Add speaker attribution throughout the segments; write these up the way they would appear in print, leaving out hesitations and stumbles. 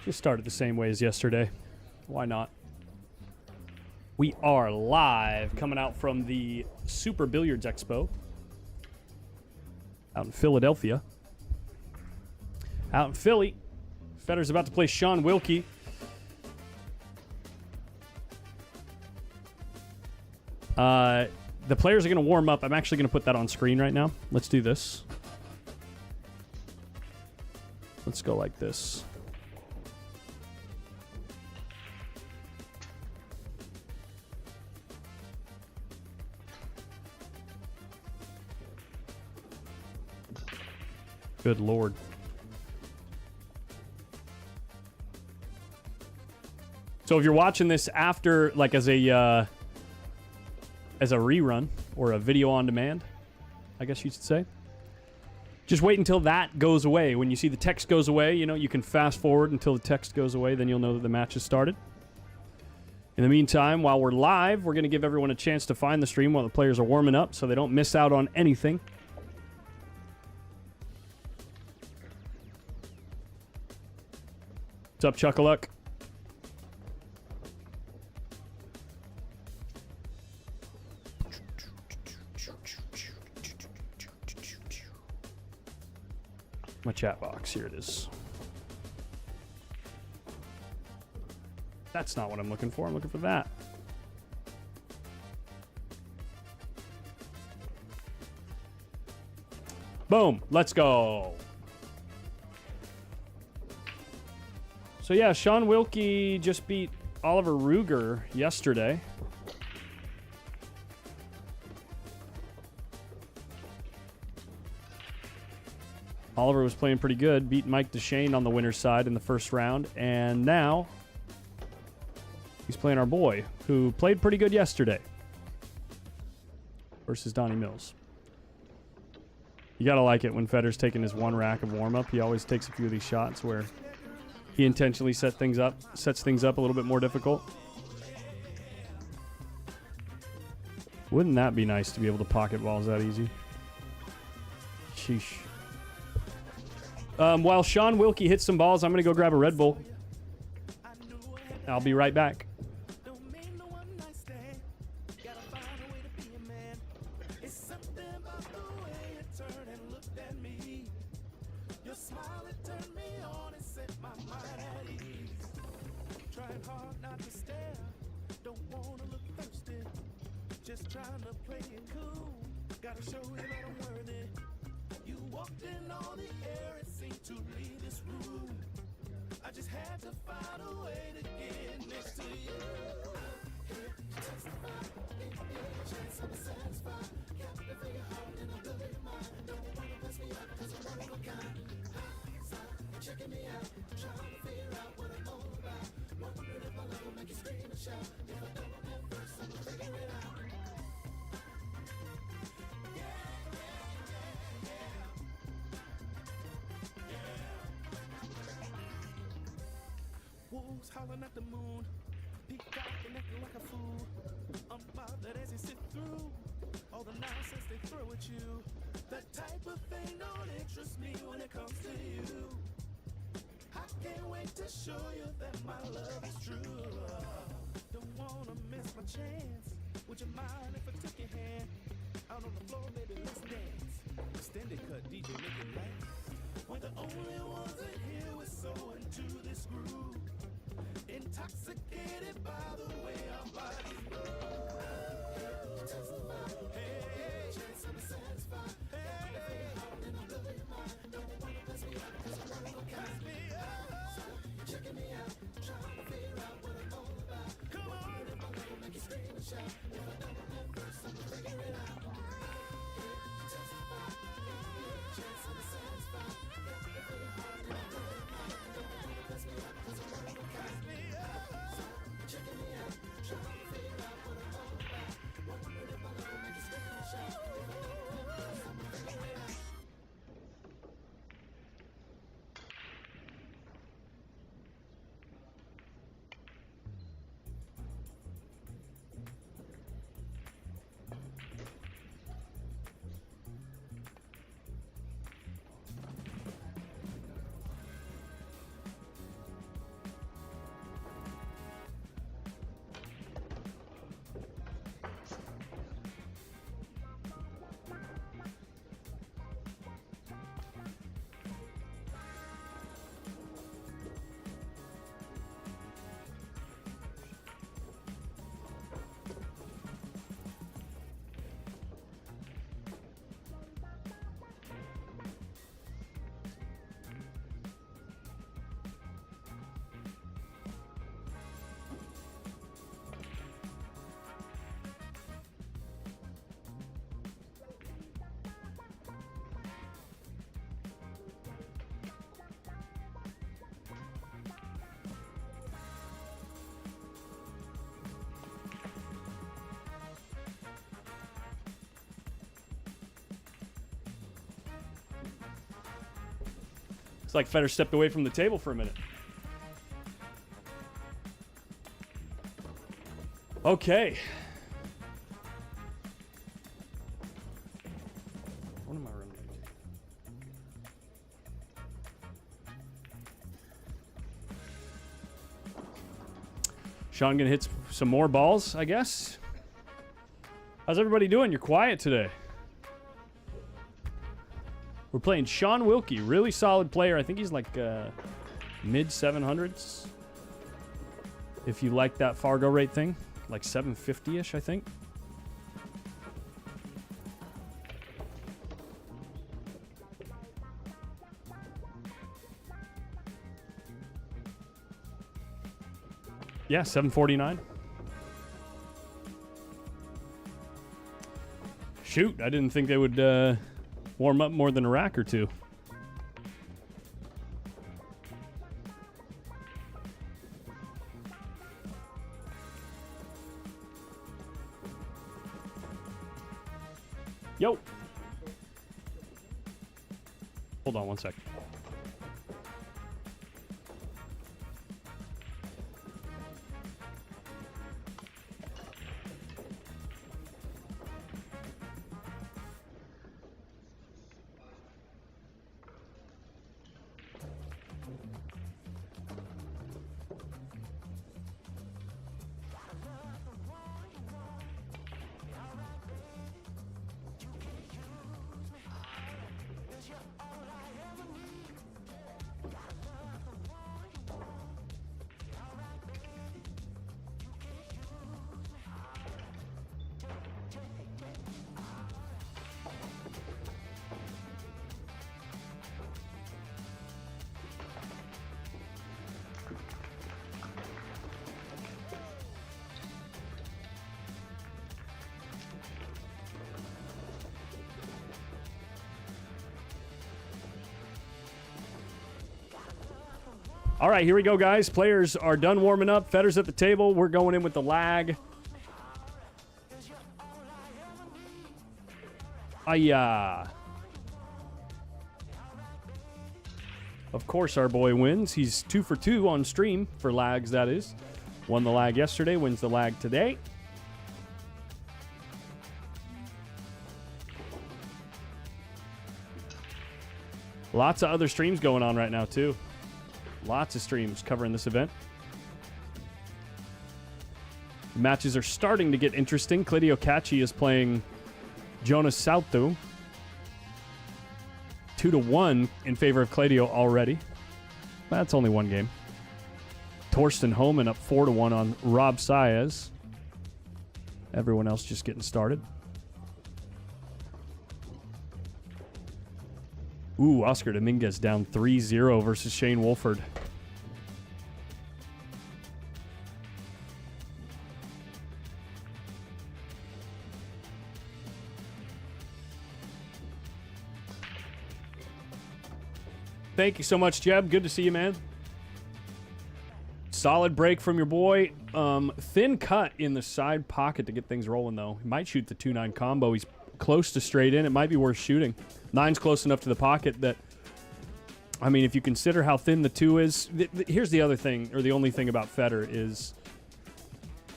Speaker 1: Just started the same way as yesterday. Why not? We are live, coming out from the Super Billiards Expo out in Philadelphia. Out in Philly, FEDOR's about to play SHAUN WILKIE. The players are going to warm up. I'm actually going to put that on screen right now. Let's do this. Let's go like this. Good Lord. So if you're watching this after, like as a rerun or a video on demand, I guess you should say, just wait until that goes away. When you see the text goes away, you know, you can fast forward until the text goes away. Then you'll know that the match has started. In the meantime, while we're live, we're going to give everyone a chance to find the stream while the players are warming up so they don't miss out on anything. What's up, Chuckaluck? My chat box, here it is. That's not what I'm looking for. I'm looking for that. Boom. Let's go. So yeah, SHAUN WILKIE just beat Oliver Ruger yesterday. Oliver was playing pretty good, beat Mike DeShane on the winner's side in the first round, and now he's playing our boy, who played pretty good yesterday versus Donnie Mills. You gotta like it when FEDOR's taking his one rack of warm-up. He always takes a few of these shots where he intentionally sets things up a little bit more difficult. Wouldn't that be nice to be able to pocket balls that easy? Sheesh. While SHAUN WILKIE hits some balls, I'm going to go grab a Red Bull. I'll be right back.
Speaker 2: Just trying to play it cool. Gotta show you that I'm worthy. You walked in all the air and seemed to leave this room. I just had to find a way to get next to you. Testify, chance I'm satisfied. Captivate your heart and I'll build your mind. Don't wanna mess me up cause I'm one of a kind. Outside, checking me out, trying to figure out what I'm all about. Wondering if my love will make you scream and shout. If I don't know at first, I'm gonna figure it out. Wolves howling at the moon, peacock and acting like a fool. Unbothered as you sit through all the nonsense they throw at you. That type of thing don't interest me when it comes to you. I can't wait to show you that my love is true. Don't wanna miss my chance. Would you mind if I took your hand out on the floor, baby? Let's dance. Extended cut, DJ, make it last. We're the only ones in here. We're so into this groove. Intoxicated by the way our bodies move. Hey, chance I'm satisfied. Hey, and I'm building your mind. Don't wanna mess me up cause I'm one of a kind. So you're checking me out, trying to figure out what I'm all about. Come on, if my love will make you scream and shout. If I don't know first, I'm gonna figure it out. Testify, chance I'm satisfied. Don't wanna mess me up cause I'm one of a kind. So you're checking me out.
Speaker 1: It's like Feder stepped away from the table for a minute. Okay. What am I running? Sean gonna hit some more balls, I guess. How's everybody doing? You're quiet today. We're playing Sean Wilkie, really solid player. I think he's like mid 700s. If you like that Fargo rate thing, like 750-ish, I think. Yeah, 749. Shoot, I didn't think they would warm up more than a rack or two. Yo. Hold on one sec. All right, here we go, guys. Players are done warming up. Feder's at the table. We're going in with the lag. Of course, our boy wins. He's 2 for 2 on stream for lags, that is. Won the lag yesterday, wins the lag today. Lots of other streams going on right now, too. Lots of streams covering this event. Matches are starting to get interesting. Clidio Kachi is playing Jonas Salto. 2-1 in favor of Clidio already. That's only one game. Torsten Homan up 4-1 on Rob Saez. Everyone else just getting started. Ooh, Oscar Dominguez down 3-0 versus Shane Wolford. Thank you so much, Jeb. Good to see you, man. Solid break from your boy. Thin cut in the side pocket to get things rolling, though. He might shoot the 2-9 combo. He's close to straight in. It might be worth shooting. 9's close enough to the pocket that, I mean, if you consider how thin the 2 is, here's the other thing, or the only thing about Feder is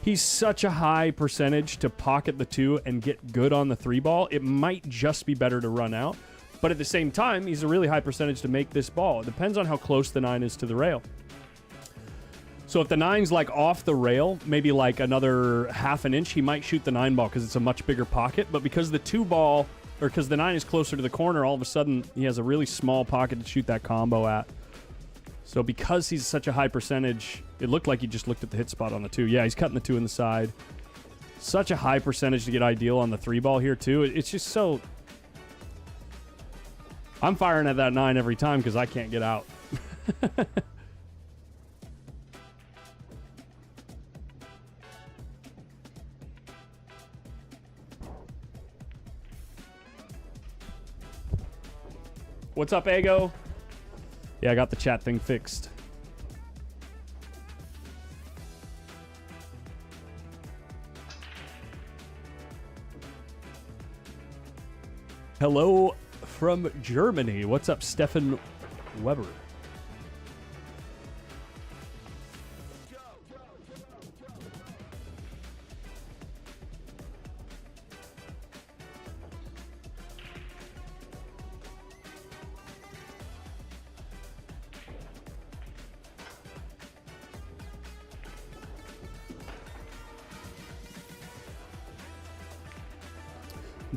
Speaker 1: he's such a high percentage to pocket the 2 and get good on the 3 ball. It might just be better to run out. But at the same time, he's a really high percentage to make this ball. It depends on how close the 9 is to the rail. So if the 9's like off the rail, maybe like another half an inch, he might shoot the 9 ball because it's a much bigger pocket. But because the 2 ball, or because the 9 is closer to the corner, all of a sudden he has a really small pocket to shoot that combo at. So because he's such a high percentage, it looked like he just looked at the hit spot on the 2. Yeah, he's cutting the 2 in the side. Such a high percentage to get ideal on the 3 ball here too. It's just so... I'm firing at that 9 every time because I can't get out. What's up, Ego? Yeah, I got the chat thing fixed. Hello from Germany. What's up, Stefan Weber?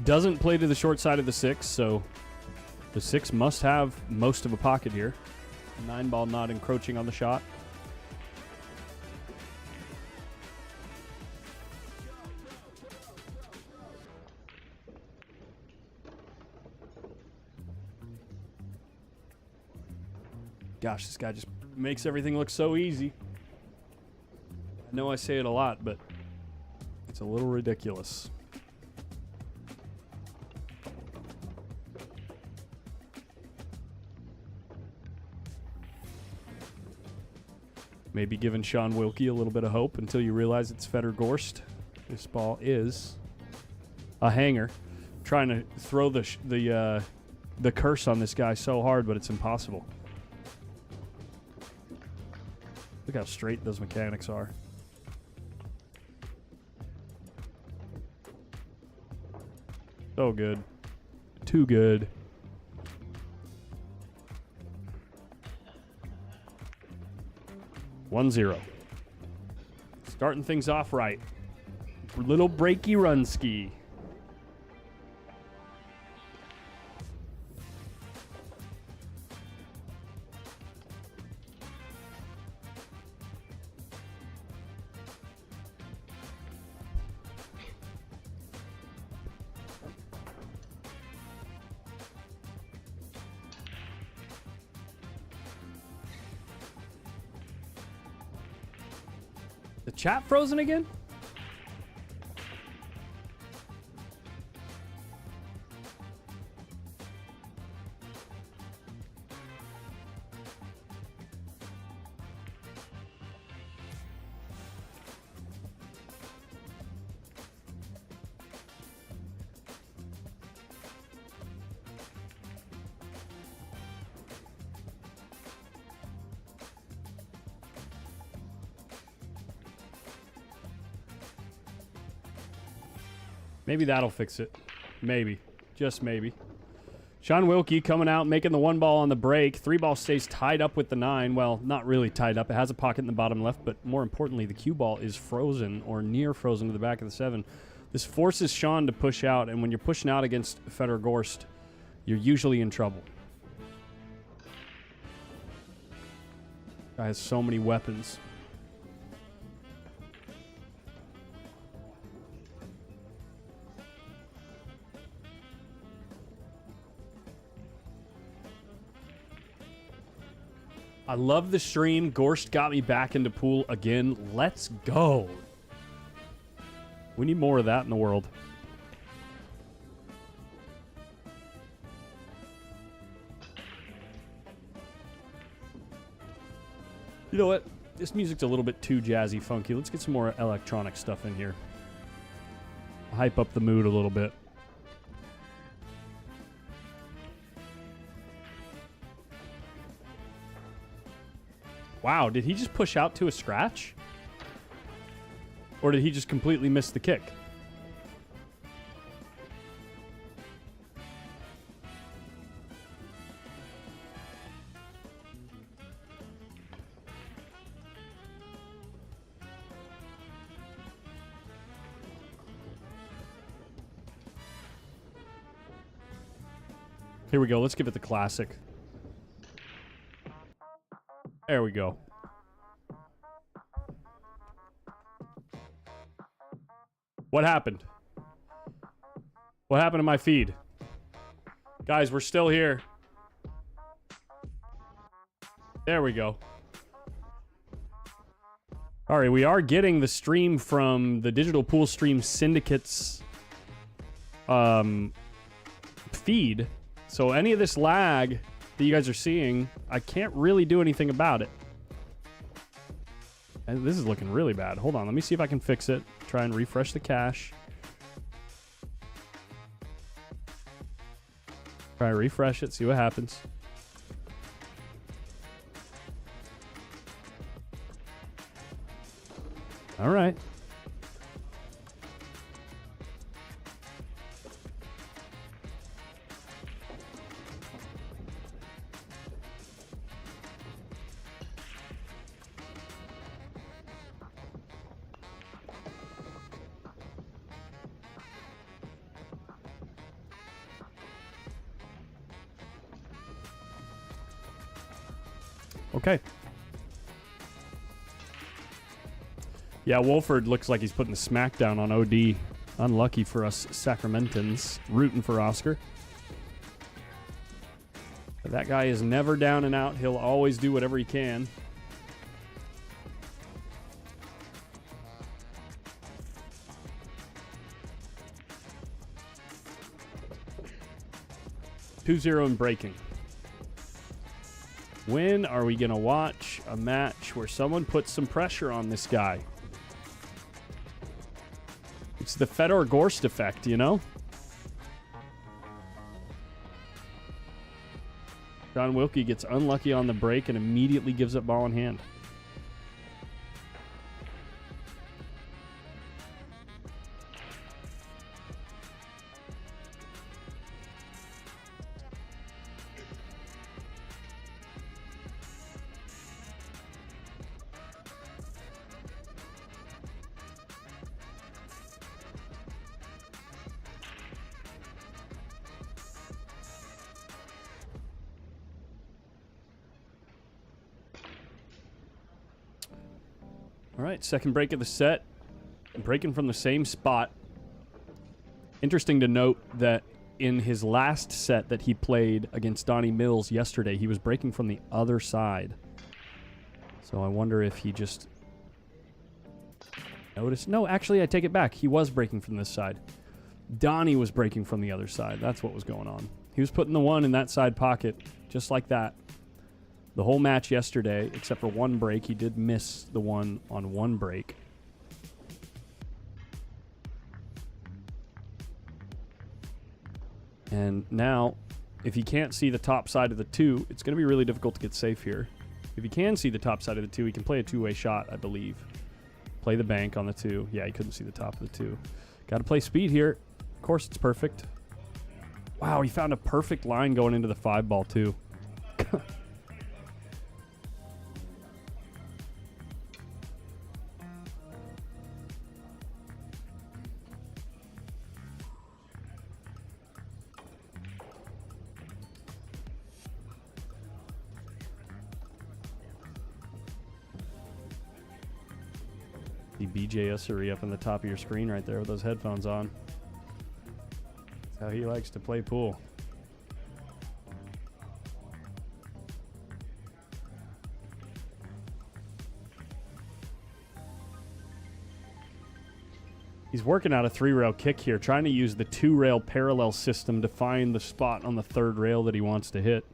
Speaker 1: Doesn't play to the short side of the 6, so the 6 must have most of a pocket here. 9 ball not encroaching on the shot. Gosh, this guy just makes everything look so easy. I know I say it a lot, but it's a little ridiculous. Maybe giving Sean Wilkie a little bit of hope until you realize it's FEDOR GORST. This ball is a hanger. I'm trying to throw the curse on this guy so hard, but it's impossible. Look how straight those mechanics are. So good. Too good. One zero. Starting things off right. Little breaky run ski. The chat frozen again? Maybe that'll fix it. Maybe. Just maybe. Sean Wilkie coming out, making the 1 ball on the break. 3 ball stays tied up with the 9. Well, not really tied up. It has a pocket in the bottom left, but more importantly, the cue ball is frozen or near frozen to the back of the 7. This forces Sean to push out, and when you're pushing out against FEDOR GORST, you're usually in trouble. Guy has so many weapons. I love the stream. Gorst got me back into pool again. Let's go. We need more of that in the world. You know what? This music's a little bit too jazzy, funky. Let's get some more electronic stuff in here. Hype up the mood a little bit. Wow, did he just push out to a scratch? Or did he just completely miss the kick? Here we go. Let's give it the classic. There we go. What happened? What happened to my feed? Guys, we're still here. There we go. All right, we are getting the stream from the Digital Pool Stream Syndicate's feed. So any of this lag that you guys are seeing, I can't really do anything about it. And this is looking really bad. Hold on, let me see if I can fix it. Try and refresh the cache. Try and refresh it, see what happens. All right. Okay. Yeah, Wolford looks like he's putting the smackdown on OD. Unlucky for us Sacramentans. Rooting for Oscar. But that guy is never down and out. He'll always do whatever he can. (2-0) and breaking. When are we going to watch a match where someone puts some pressure on this guy? It's the FEDOR GORST effect, you know? John Wilkie gets unlucky on the break and immediately gives up ball in hand. All right, second break of the set. Breaking from the same spot. Interesting to note that in his last set that he played against Donnie Mills yesterday, he was breaking from the other side. So I wonder if he just noticed. No, actually, I take it back. He was breaking from this side. Donnie was breaking from the other side. That's what was going on. He was putting the one in that side pocket, just like that. The whole match yesterday, except for one break, he did miss the one on one break. And now, if he can't see the top side of the two, it's going to be really difficult to get safe here. If he can see the top side of the two, he can play a two-way shot, I believe. Play the bank on the two. Yeah, he couldn't see the top of the two. Got to play speed here. Of course, it's perfect. Wow, he found a perfect line going into the 5-ball, too. The BJSery up on the top of your screen right there with those headphones on. That's how he likes to play pool. He's working out a 3-rail kick here, trying to use the 2-rail parallel system to find the spot on the 3rd rail that he wants to hit.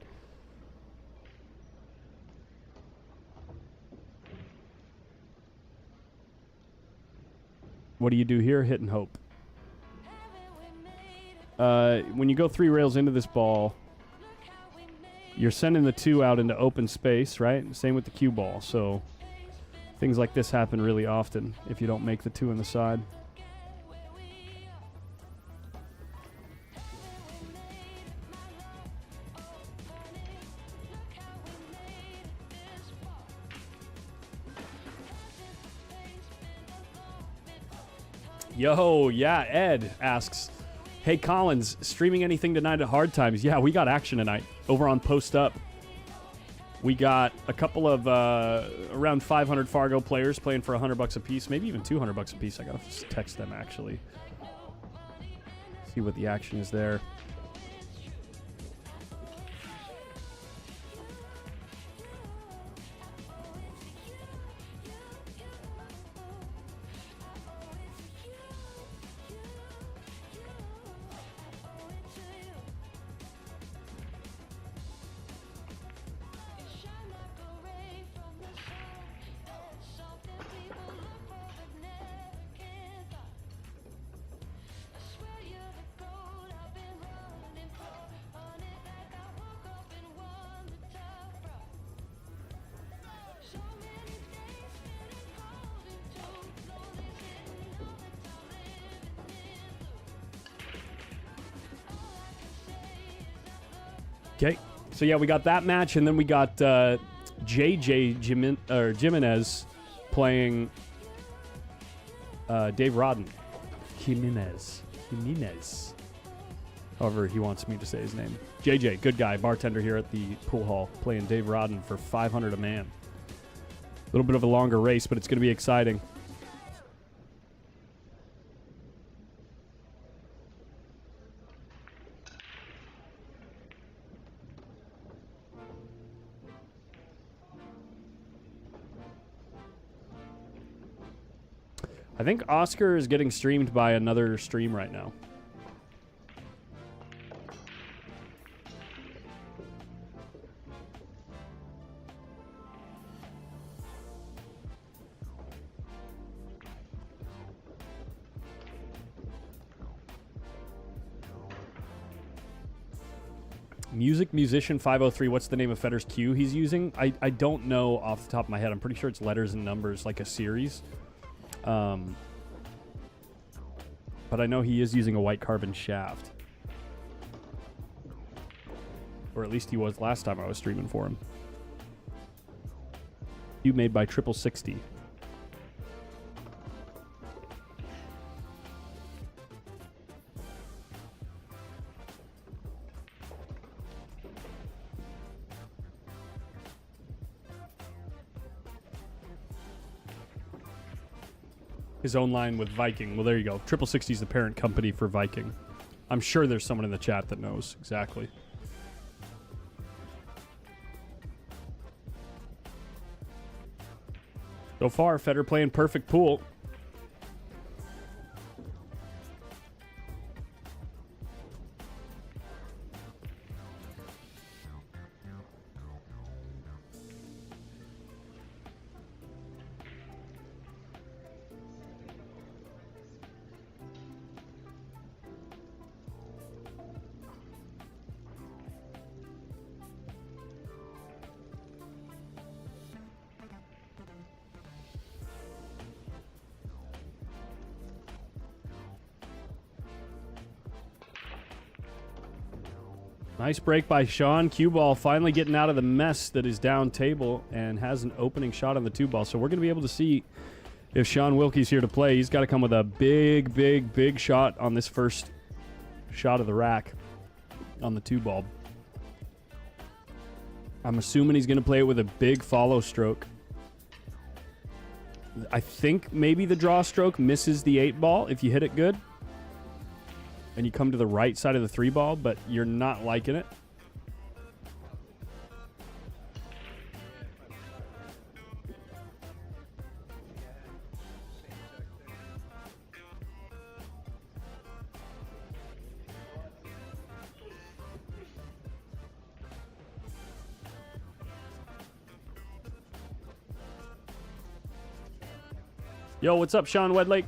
Speaker 1: What do you do here? Hit and hope. When you go 3 rails into this ball, you're sending the 2 out into open space, right? Same with the cue ball. So things like this happen really often if you don't make the 2 in the side. Yo, yeah, Ed asks, hey, Collins, streaming anything tonight at Hard Times? Yeah, we got action tonight over on Post Up. We got a couple of around 500 Fargo players playing for $100 a piece, maybe even $200 a piece. I gotta text them, actually. See what the action is there. Okay, so yeah, we got that match, and then we got JJ Jimenez playing Dave Rodden. Jimenez. However he wants me to say his name. JJ, good guy, bartender here at the pool hall, playing Dave Rodden for 500 a man. A little bit of a longer race, but it's going to be exciting. I think Oscar is getting streamed by another stream right now. Musician 503, what's the name of Fedor's cue he's using? I don't know off the top of my head. I'm pretty sure it's letters and numbers, like a series. But I know he is using a white carbon shaft. Or at least he was last time I was streaming for him. Cue made by 6060. His own line with Viking. Well, there you go. 6060 is the parent company for Viking. I'm sure there's someone in the chat that knows exactly. So far, Fedor playing perfect pool. Nice break by Shaun. Cue ball finally getting out of the mess that is down table and has an opening shot on the 2-ball. So we're going to be able to see if Shaun Wilkie's here to play. He's got to come with a big shot on this first shot of the rack on the 2-ball. I'm assuming he's going to play it with a big follow stroke. I think maybe the draw stroke misses the 8-ball if you hit it good. And you come to the right side of the 3-ball, but you're not liking it. Yo, what's up, Sean Wedlake?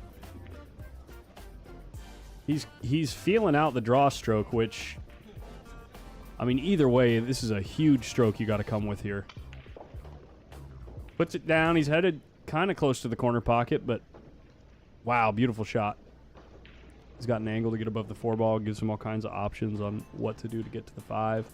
Speaker 1: He's feeling out the draw stroke, which, I mean, either way, this is a huge stroke you got to come with here. Puts it down. He's headed kind of close to the corner pocket, but wow, beautiful shot. He's got an angle to get above the 4-ball, gives him all kinds of options on what to do to get to the 5.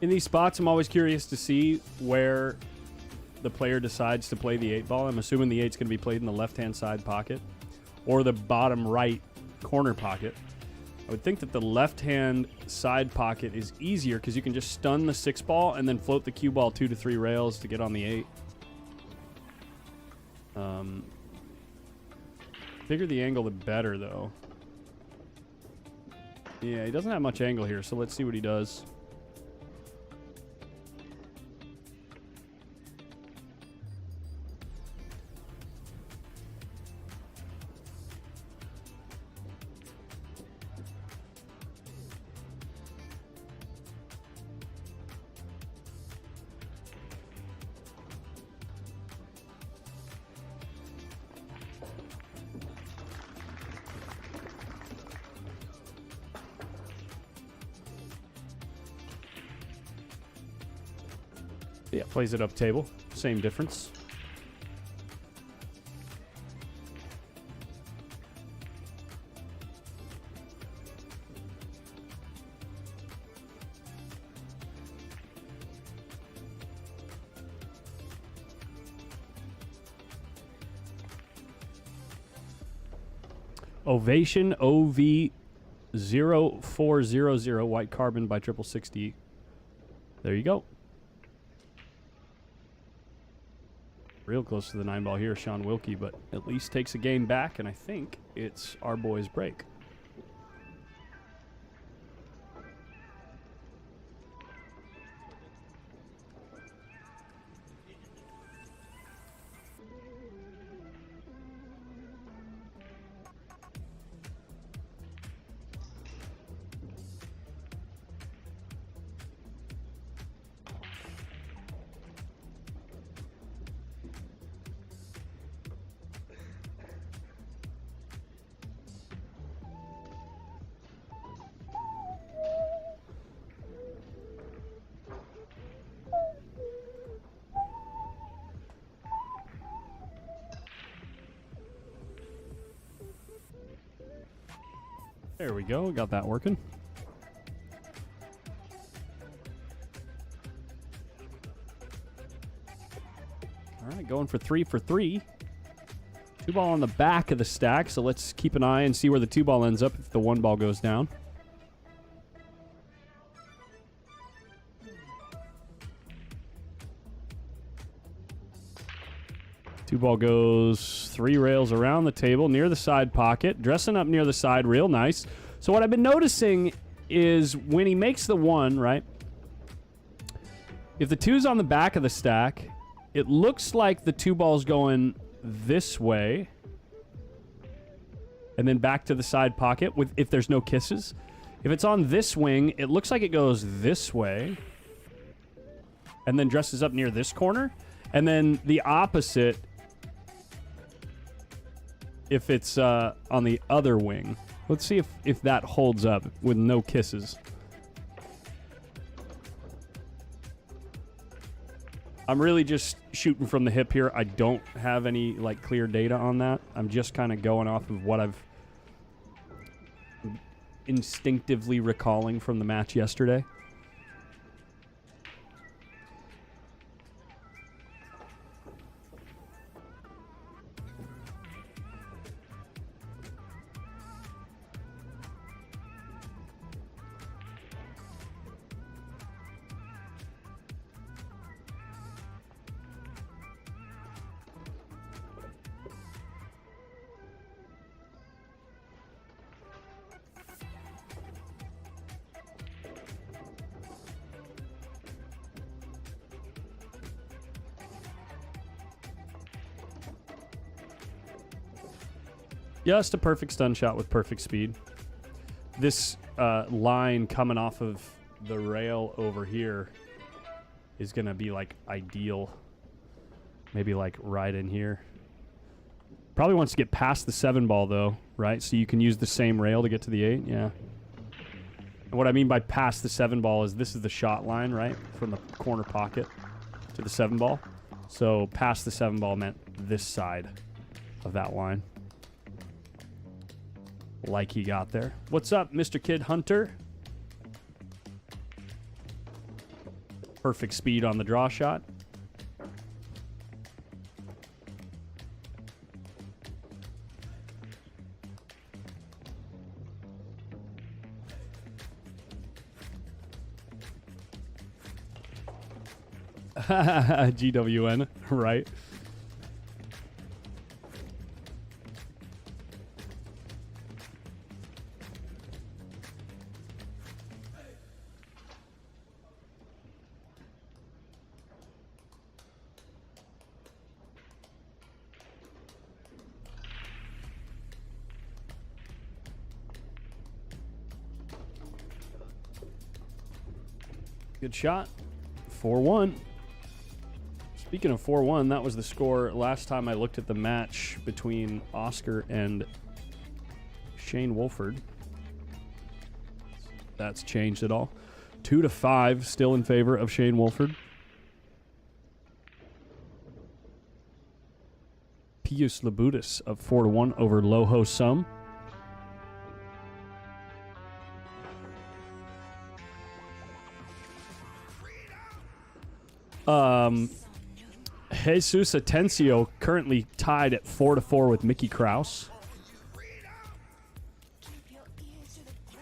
Speaker 1: In these spots, I'm always curious to see where the player decides to play the 8-ball. I'm assuming the 8's going to be played in the left-hand side pocket or the bottom right corner pocket. I would think that the left-hand side pocket is easier because you can just stun the 6-ball and then float the cue ball 2 to 3 rails to get on the 8. Bigger the angle, the better, though. Yeah, he doesn't have much angle here, so let's see what he does. Yeah, plays it up table. Same difference. Ovation OV0400 white carbon by 6060. There you go. Real close to the 9-ball here, Sean Wilkie, but at least takes a game back, and I think it's our boys' break. There we go. Got that working. All right, going for 3 for 3. 2-ball on the back of the stack, so let's keep an eye and see where the 2-ball ends up if the 1-ball goes down. Two-ball goes 3 rails around the table near the side pocket, dressing up near the side rail. Nice. So what I've been noticing is when he makes the 1, right, if the 2's on the back of the stack, it looks like the 2-ball's going this way and then back to the side pocket with if there's no kisses. If it's on this wing, it looks like it goes this way and then dresses up near this corner. And then the opposite if it's on the other wing. Let's see if that holds up with no kisses. I'm really just shooting from the hip here. I don't have any like clear data on that. I'm just kind of going off of what I've instinctively recalling from the match yesterday. Just a perfect stun shot with perfect speed. This line coming off of the rail over here is going to be like ideal. Maybe like right in here. Probably wants to get past the 7-ball though, right? So you can use the same rail to get to the 8, yeah. And what I mean by past the 7-ball is this is the shot line, right? From the corner pocket to the 7-ball. So past the 7-ball meant this side of that line. Like he got there. What's up, Mr. Kid Hunter? Perfect speed on the draw shot. GWN, right? Good shot. 4-1. Speaking of 4-1, that was the score last time I looked at the match between Oscar and Shane Wolford. That's changed at all. 2-5, still in favor of Shane Wolford. Pius Labutis up 4-1 over Loho Sum. Jesus Atencio currently tied at 4-4 with Mickey Kraus.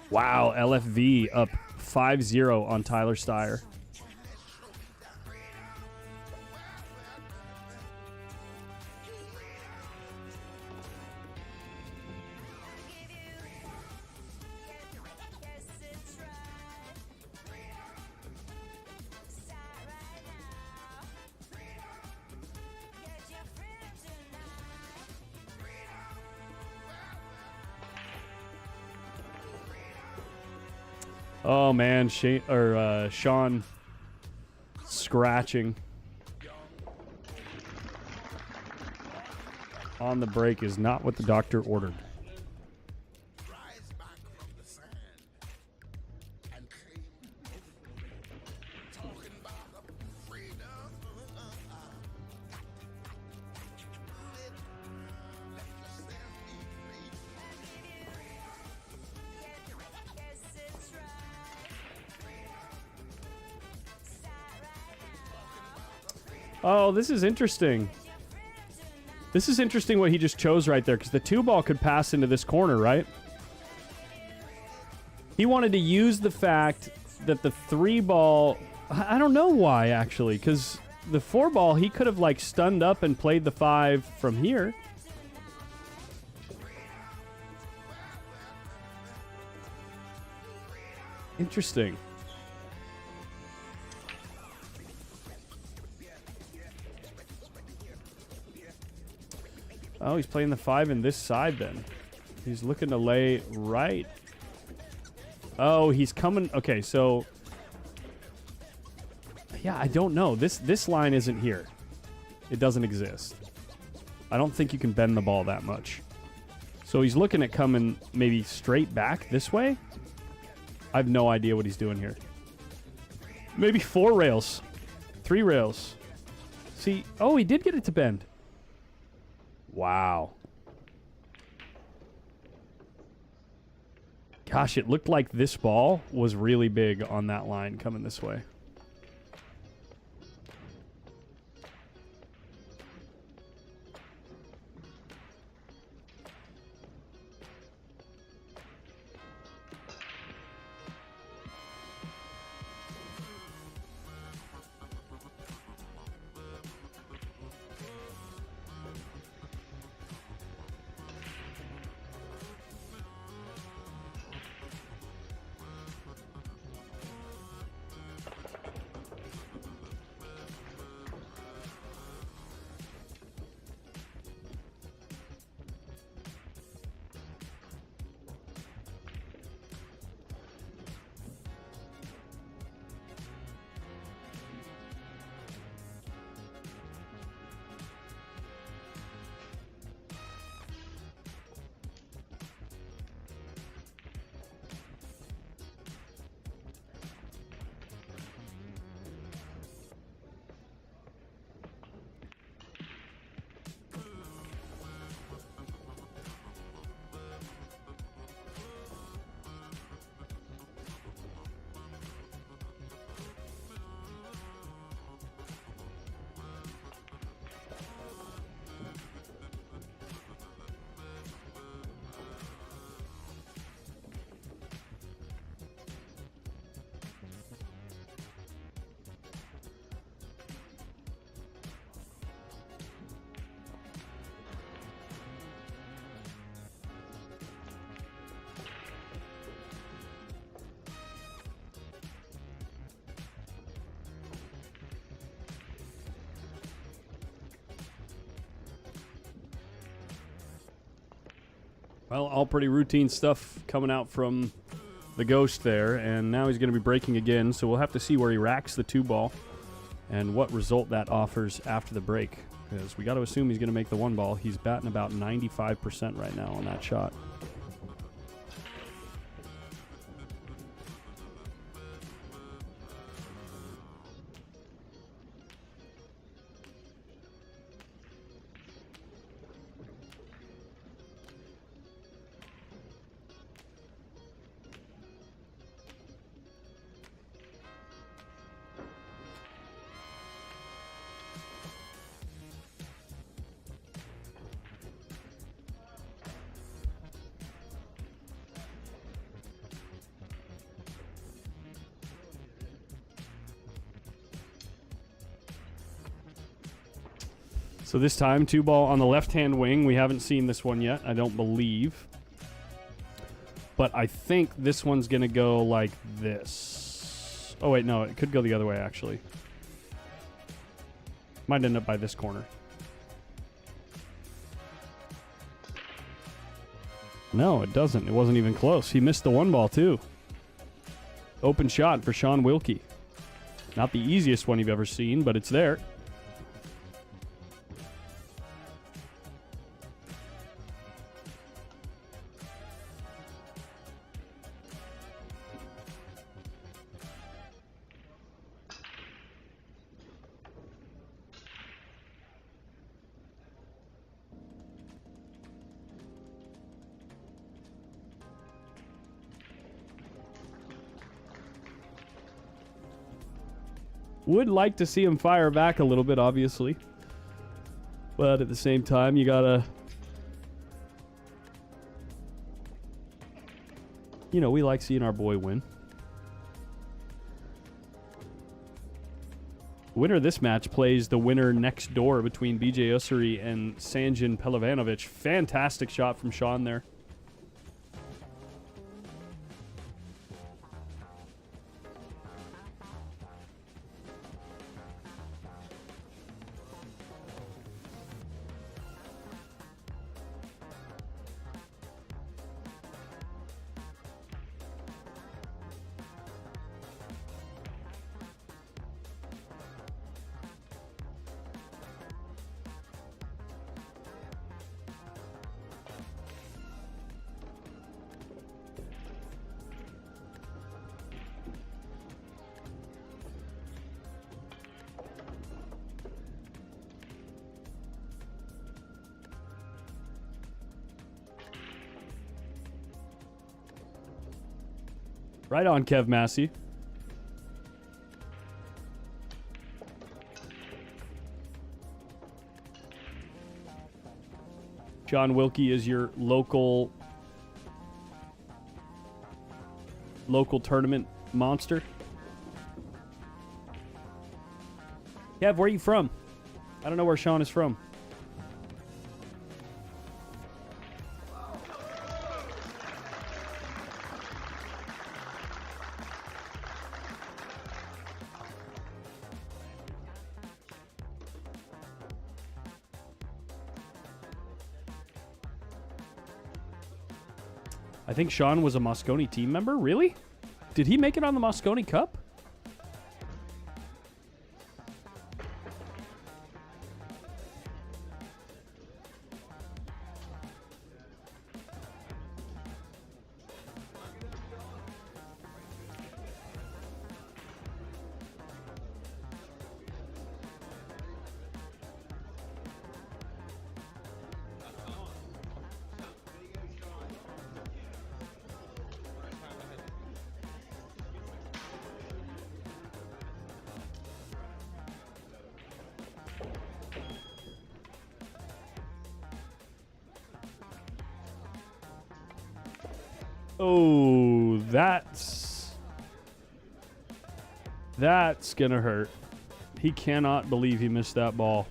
Speaker 1: Wow, LFV up 5-0 on Tyler Steyer. Oh man, Sean scratching on the break is not what the doctor ordered. Oh, this is interesting. This is interesting what he just chose right there, because the 2-ball could pass into this corner, right? He wanted to use the fact that the 3-ball... I don't know why, actually, because the 4-ball, he could have, like, stunned up and played the 5 from here. Interesting. Oh, he's playing the 5 in this side then. He's looking to lay right. Oh, he's coming. Okay, so... Yeah, I don't know. This line isn't here. It doesn't exist. I don't think you can bend the ball that much. So he's looking at coming maybe straight back this way. I have no idea what he's doing here. Maybe 4 rails. 3 rails. See, oh, he did get it to bend. Wow. Gosh, it looked like this ball was really big on that line coming this way. Well, all pretty routine stuff coming out from the ghost there, and now he's going to be breaking again, so we'll have to see where he racks the 2-ball and what result that offers after the break, because we got to assume he's going to make the 1-ball. He's batting about 95% right now on that shot. So this time, 2-ball on the left-hand wing. We haven't seen this one yet, I don't believe. But I think this one's going to go like this. Oh, wait, no, it could go the other way, actually. Might end up by this corner. No, it doesn't. It wasn't even close. He missed the 1-ball, too. Open shot for Shaun Wilkie. Not the easiest one you've ever seen, but it's there. Would like to see him fire back a little bit, obviously. But at the same time, you gotta... You know, we like seeing our boy win. Winner of this match plays the winner next door between BJ Ussery and Sanjin Pelovanovic. Fantastic shot from Shaun there. Right on, Kev Massey. Shaun Wilkie is your local tournament monster. Kev, where are you from? I don't know where Shaun is from. I think Shaun was a Moscone team member. Really? Did he make it on the Moscone Cup? Oh, that's gonna hurt. He cannot believe he missed that ball.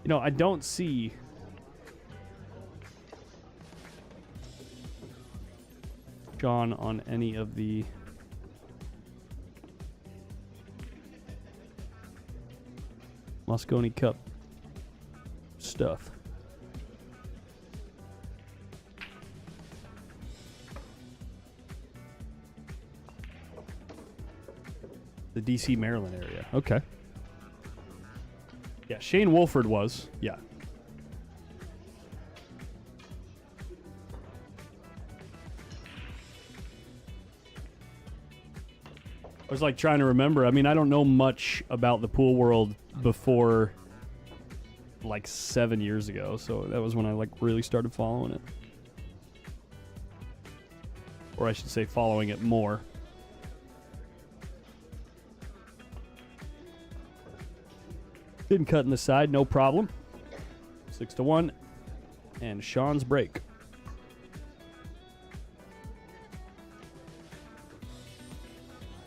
Speaker 1: You know, I don't see Sean on any of the Mosconi Cup stuff. The DC Maryland area. Okay. Yeah, Shane Wolford was. Yeah. I was like trying to remember. I mean, I don't know much about the pool world before like 7 years ago, so that was when I like really started following it. Or I should say following it more. Didn't cut in the side, no problem. 6-1. And Sean's break.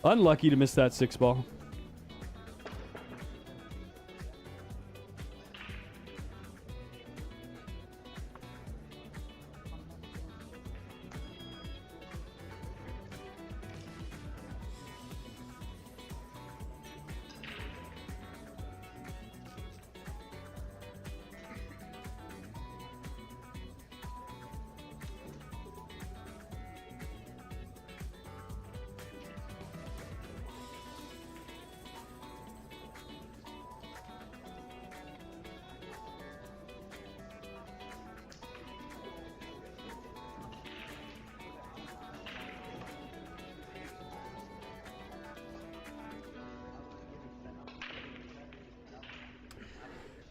Speaker 1: Unlucky to miss that 6 ball.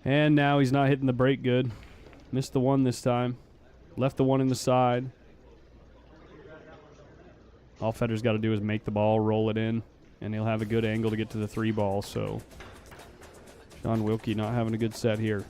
Speaker 1: And now he's not hitting the break good. Missed the 1 this time. Left the 1 in the side. All Feder's got to do is make the ball, roll it in, and he'll have a good angle to get to the 3 ball. So Sean Wilkie not having a good set here.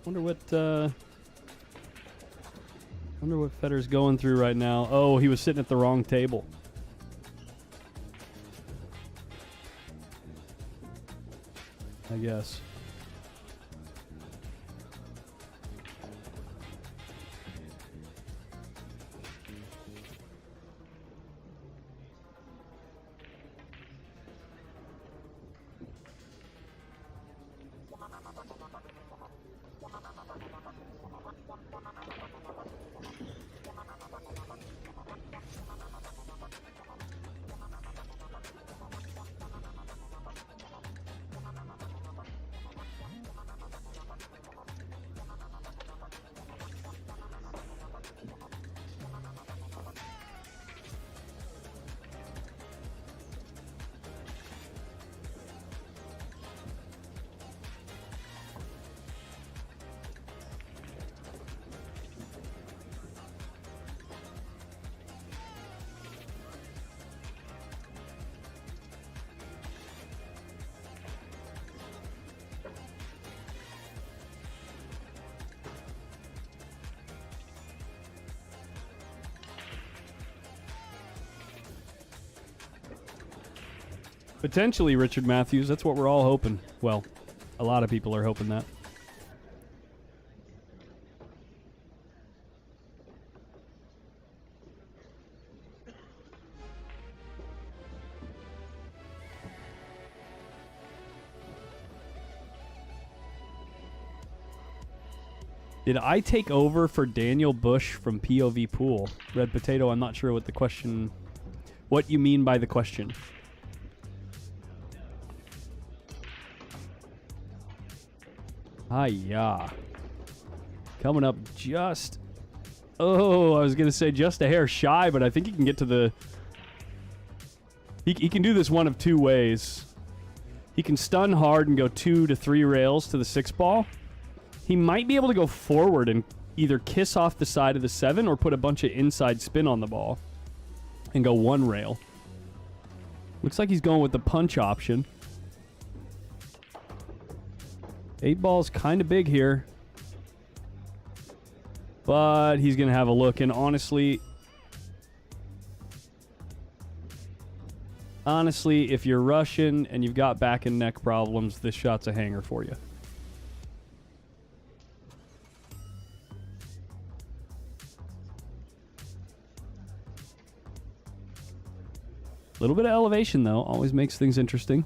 Speaker 1: Wonder what Feder's going through right now. Oh, he was sitting at the wrong table. I guess. Potentially Richard Matthews. That's what we're all hoping. Well, a lot of people are hoping that. Did I take over for Daniel Bush from POV Pool? Red Potato, I'm not sure what the question... What you mean by the question. Hi-ya. Coming up just... Oh, I was going to say just a hair shy, but I think he can get to the... He can do this one of two ways. He can stun hard and go 2 to 3 rails to the 6 ball. He might be able to go forward and either kiss off the side of the 7 or put a bunch of inside spin on the ball and go 1 rail. Looks like he's going with the punch option. 8 ball's kind of big here. But he's going to have a look, and honestly, if you're Russian and you've got back and neck problems, this shot's a hanger for you. A little bit of elevation, though, always makes things interesting.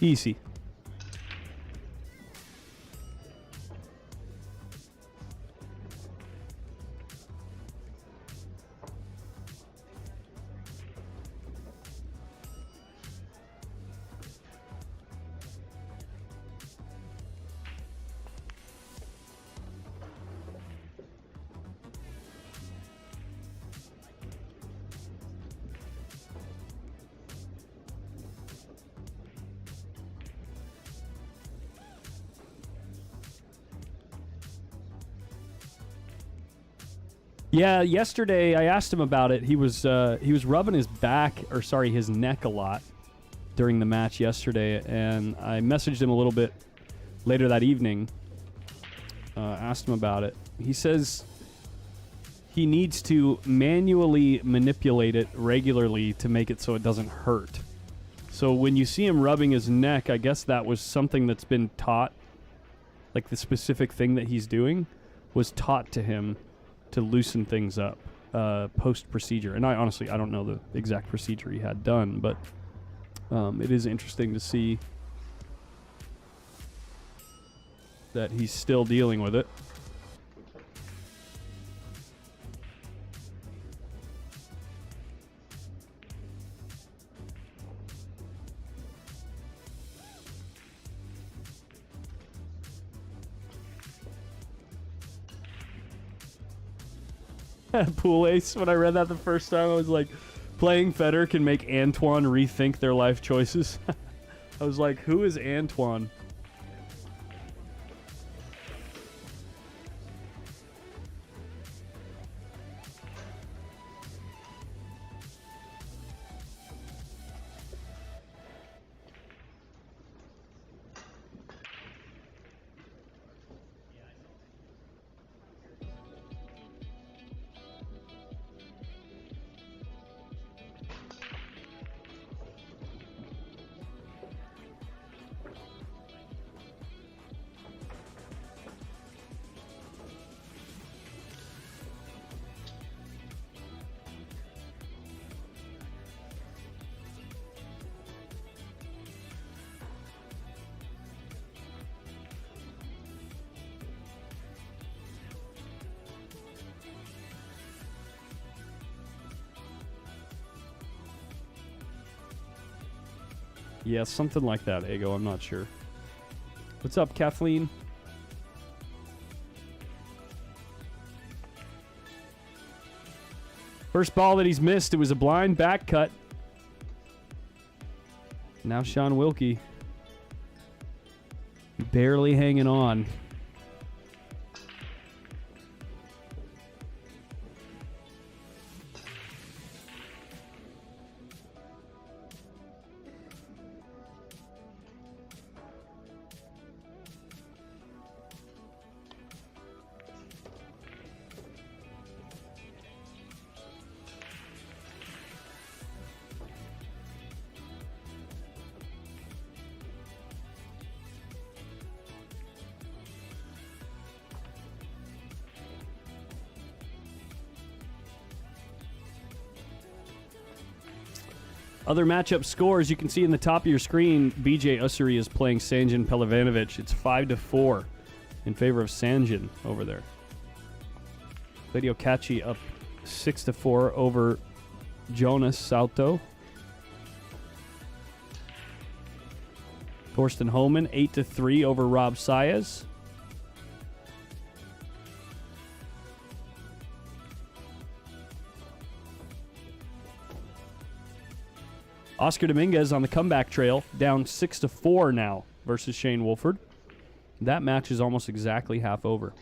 Speaker 1: Easy. Yeah, yesterday I asked him about it. He was rubbing his back, or sorry, his neck a lot during the match yesterday, and I messaged him a little bit later that evening. Asked him about it. He says he needs to manually manipulate it regularly to make it so it doesn't hurt. So when you see him rubbing his neck, I guess that was something that's been taught, like the specific thing that he's doing was taught to him to loosen things up post-procedure. And I don't know the exact procedure he had done, but it is interesting to see that he's still dealing with it. Pool ace. When I read that the first time, I was like, playing FEDOR can make Antoine rethink their life choices. I was like, who is Antoine? Yeah, something like that, Ego. I'm not sure. What's up, Kathleen? First ball that he's missed, it was a blind back cut. Now Sean Wilkie barely hanging on. Other matchup scores, you can see in the top of your screen, BJ Ussery is playing Sanjin Pelivanovic. It's 5-4 in favor of Sanjin over there. Video Kachi up 6-4 over Jonas Salto. Torsten Homan, 8-3 over Rob Saez. Oscar Dominguez on the comeback trail, down 6-4 now versus Shane Wolford. That match is almost exactly half over.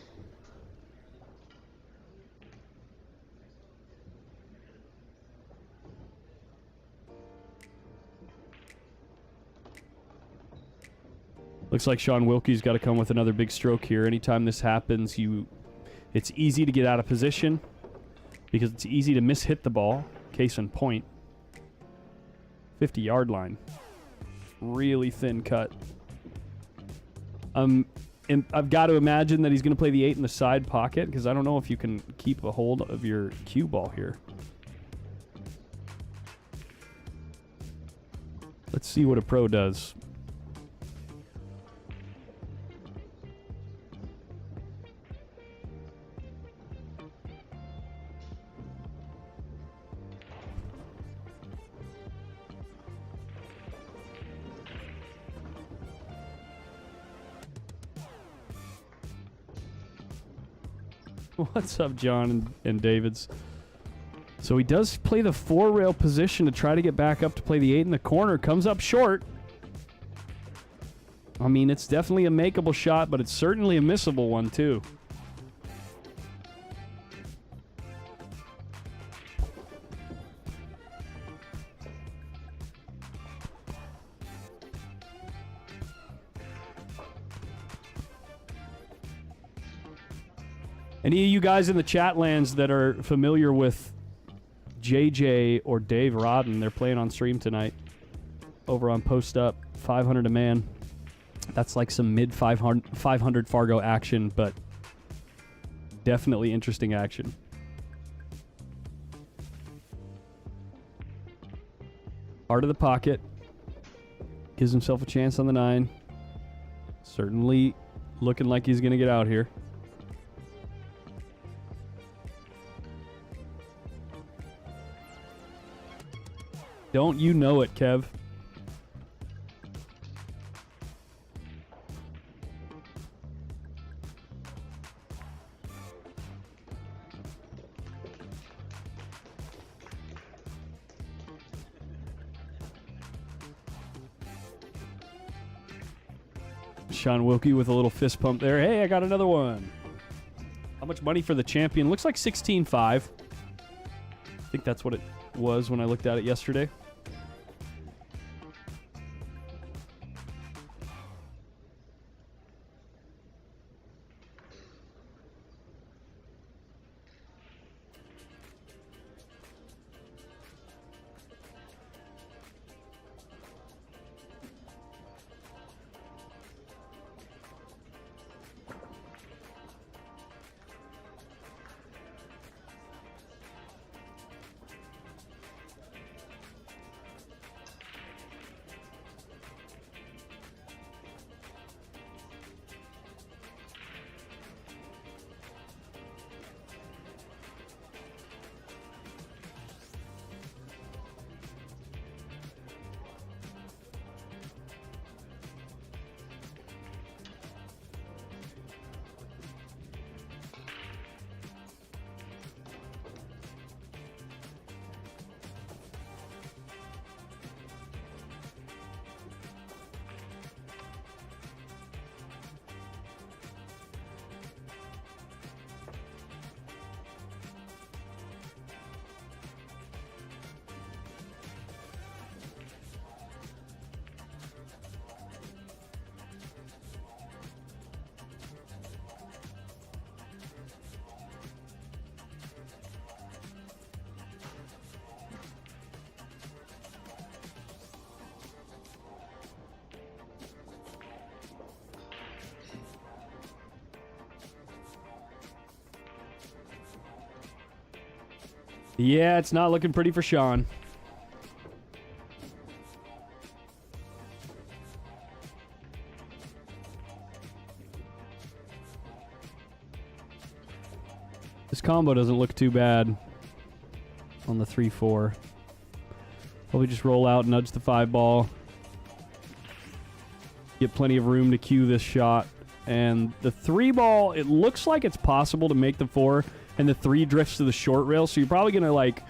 Speaker 1: Looks like Sean Wilkie's got to come with another big stroke here. Anytime this happens, it's easy to get out of position because it's easy to mishit the ball. Case in point, 50-yard line. Really thin cut. And I've got to imagine that he's going to play the 8 in the side pocket because I don't know if you can keep a hold of your cue ball here. Let's see what a pro does. What's up, John and Davids? So he does play the 4-rail position to try to get back up to play the 8 in the corner. Comes up short. I mean, it's definitely a makeable shot, but it's certainly a missable one, too. Any of you guys in the chat lands that are familiar with JJ or Dave Rodden, they're playing on stream tonight over on Post Up, 500 a man. That's like some mid 500 Fargo action, but definitely interesting action. Heart of the pocket. Gives himself a chance on the 9. Certainly looking like he's going to get out here. Don't you know it, Kev? Sean Wilkie with a little fist pump there. Hey, I got another one. How much money for the champion? Looks like 16.5. I think that's what it was when I looked at it yesterday. Yeah, it's not looking pretty for Sean. This combo doesn't look too bad on the 3-4. Probably just roll out, nudge the 5 ball. Get plenty of room to cue this shot. And the 3 ball, it looks like it's possible to make the 4, and the 3 drifts to the short rail, so you're probably going to, like,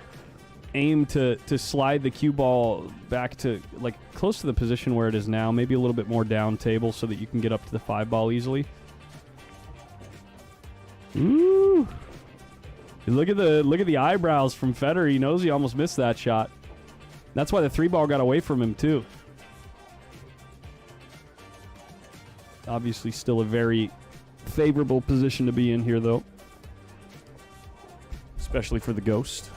Speaker 1: aim to slide the cue ball back to, like, close to the position where it is now, maybe a little bit more down table so that you can get up to the 5 ball easily. Ooh. Look at the eyebrows from Feder. He knows he almost missed that shot. That's why the 3 ball got away from him, too. Obviously still a very favorable position to be in here, though. Especially for the Ghost.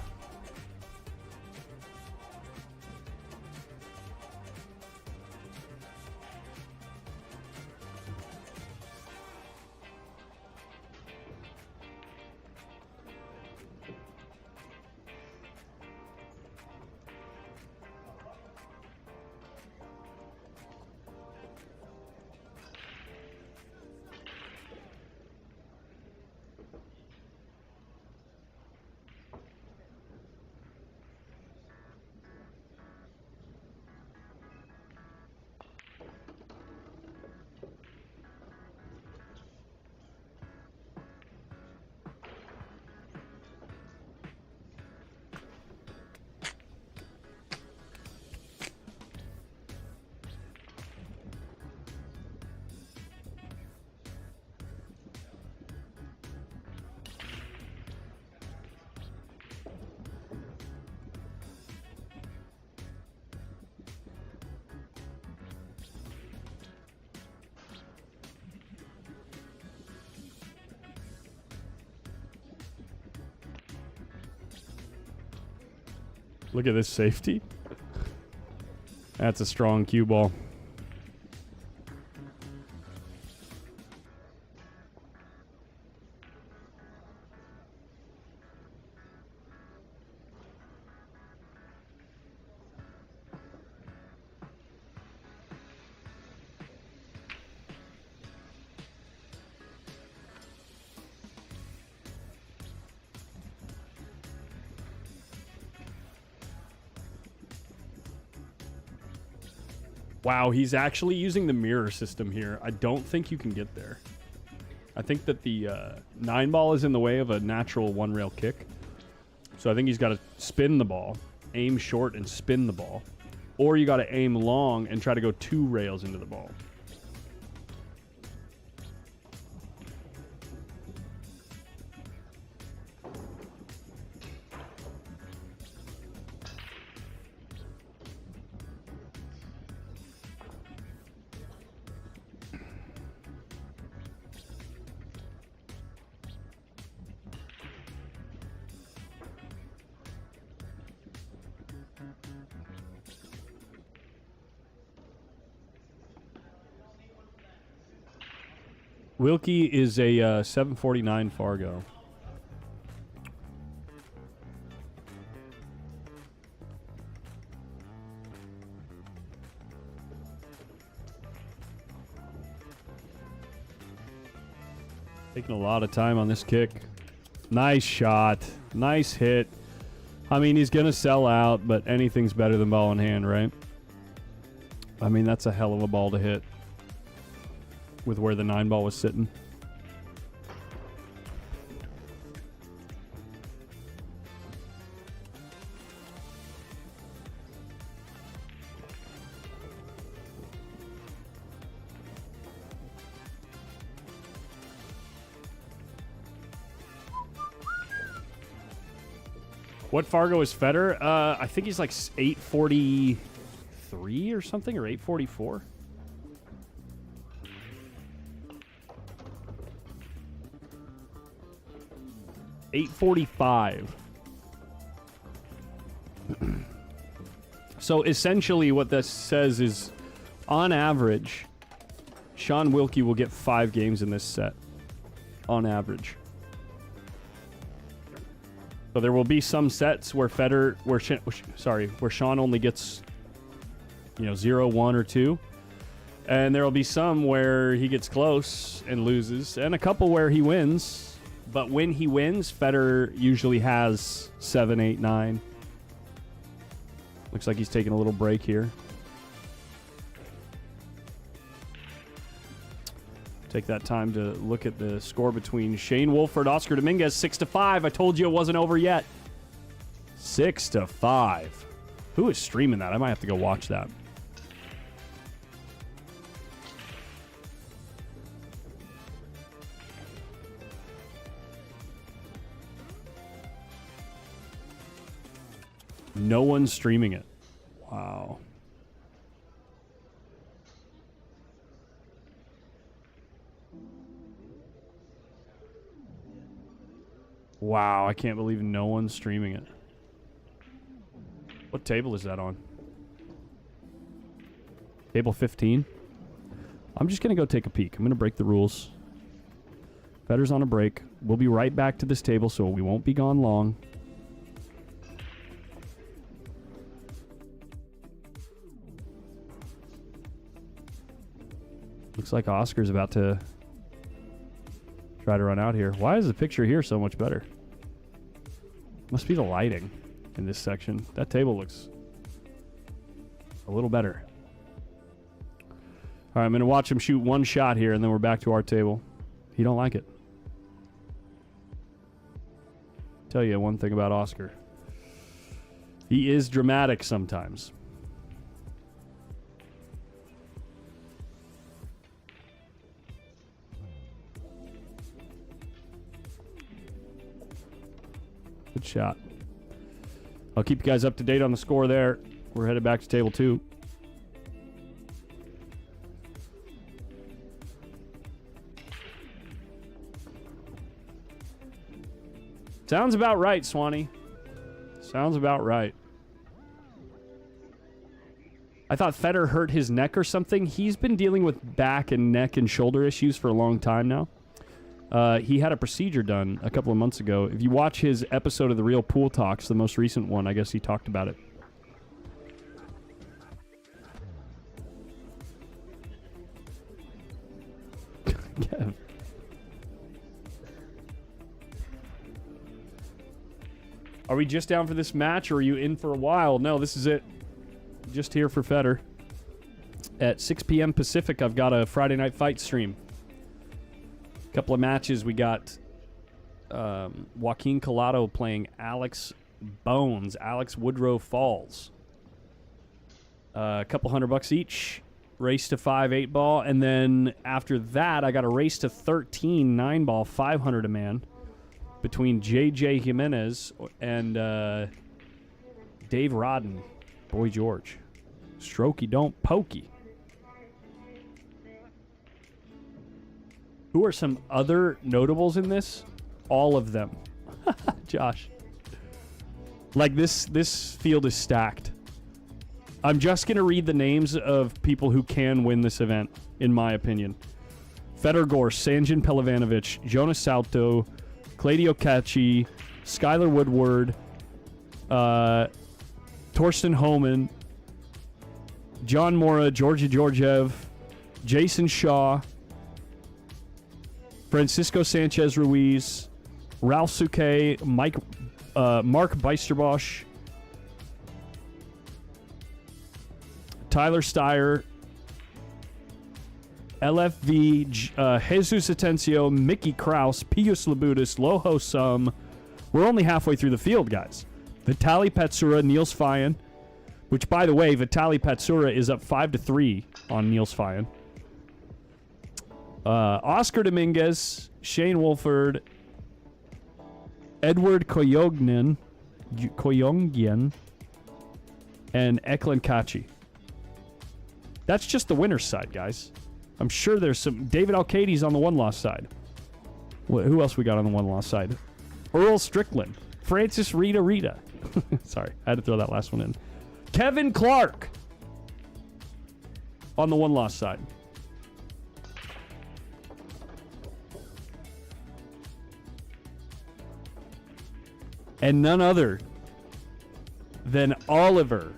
Speaker 1: Look at this safety. That's a strong cue ball. Wow, he's actually using the mirror system here. I don't think you can get there. I think that the 9 ball is in the way of a natural 1-rail kick. So I think he's got to spin the ball, aim short and spin the ball. Or you got to aim long and try to go 2 rails into the ball. Wilkie is a 749 Fargo. Taking a lot of time on this kick. Nice shot. Nice hit. I mean, he's going to sell out, but anything's better than ball in hand, right? I mean, that's a hell of a ball to hit with where the 9 ball was sitting. What Fargo is Feder? I think he's like 843 or something, or 844. $845. So essentially what this says is, on average, Sean Wilkie will get 5 games in this set. On average. So there will be some sets where where Sean only gets, 0, 1, or 2. And there will be some where he gets close and loses, and a couple where he wins. But when he wins, Feder usually has 7, 8, 9. Looks like he's taking a little break here. Take that time to look at the score between Shane Wolford, Oscar Dominguez, 6-5. I told you it wasn't over yet. 6-5. Who is streaming that? I might have to go watch that. No one's streaming it. Wow. Wow, I can't believe no one's streaming it. What table is that on? Table 15? I'm just going to go take a peek. I'm going to break the rules. Fedor's on a break. We'll be right back to this table, so we won't be gone long. Looks like Oscar's about to try to run out here. Why is the picture here so much better? Must be the lighting in this section. That table looks a little better. All right, I'm going to watch him shoot one shot here, and then we're back to our table. He don't like it. Tell you one thing about Oscar. He is dramatic sometimes. Good shot. I'll keep you guys up to date on the score there. We're headed back to table 2. Sounds about right, Swanee. Sounds about right. I thought Fedor hurt his neck or something. He's been dealing with back and neck and shoulder issues for a long time now. He had a procedure done a couple of months ago. If you watch his episode of The Real Pool Talks, the most recent one, I guess he talked about it. Kev. Are we just down for this match, or are you in for a while? No, this is it. Just here for Fedor. At 6 p.m. Pacific, I've got a Friday Night Fight stream. Couple of matches. We got Joaquin Collado playing Alex Bones, Alex Woodrow Falls. A couple $100 each. Race to 5 8-ball, and then after that, I got a race to 13 9-ball 500 a man between J.J. Jimenez and Dave Rodden, Boy George. Strokey don't pokey. Who are some other notables in this? All of them. Josh. Like, this field is stacked. I'm just going to read the names of people who can win this event, in my opinion. FEDOR GORST, Sanjin Pelivanovic, Jonas Salto, Claudio Cacci, Skylar Woodward, Torsten Homan, John Mora, Georgia Georgiev, Jason Shaw, Francisco Sanchez Ruiz, Ralph Souquet, Mark Beisterbosch, Tyler Steyer, LFV, Jesus Atencio, Mickey Kraus, Pius Labutis, Loho Sum. We're only halfway through the field, guys. Vitaly Patsura, Niels Fayen, which, by the way, Vitaly Patsura is up 5-3 on Niels Fayen. Oscar Dominguez, Shane Wolford, Edward Koyongyan, and Eklund Kachi. That's just the winner's side, guys. I'm sure there's some... David Alcades on the one-loss side. Who else we got on the one-loss side? Earl Strickland. Francis Rita. Sorry, I had to throw that last one in. Kevin Clark on the one-loss side. And none other than Oliver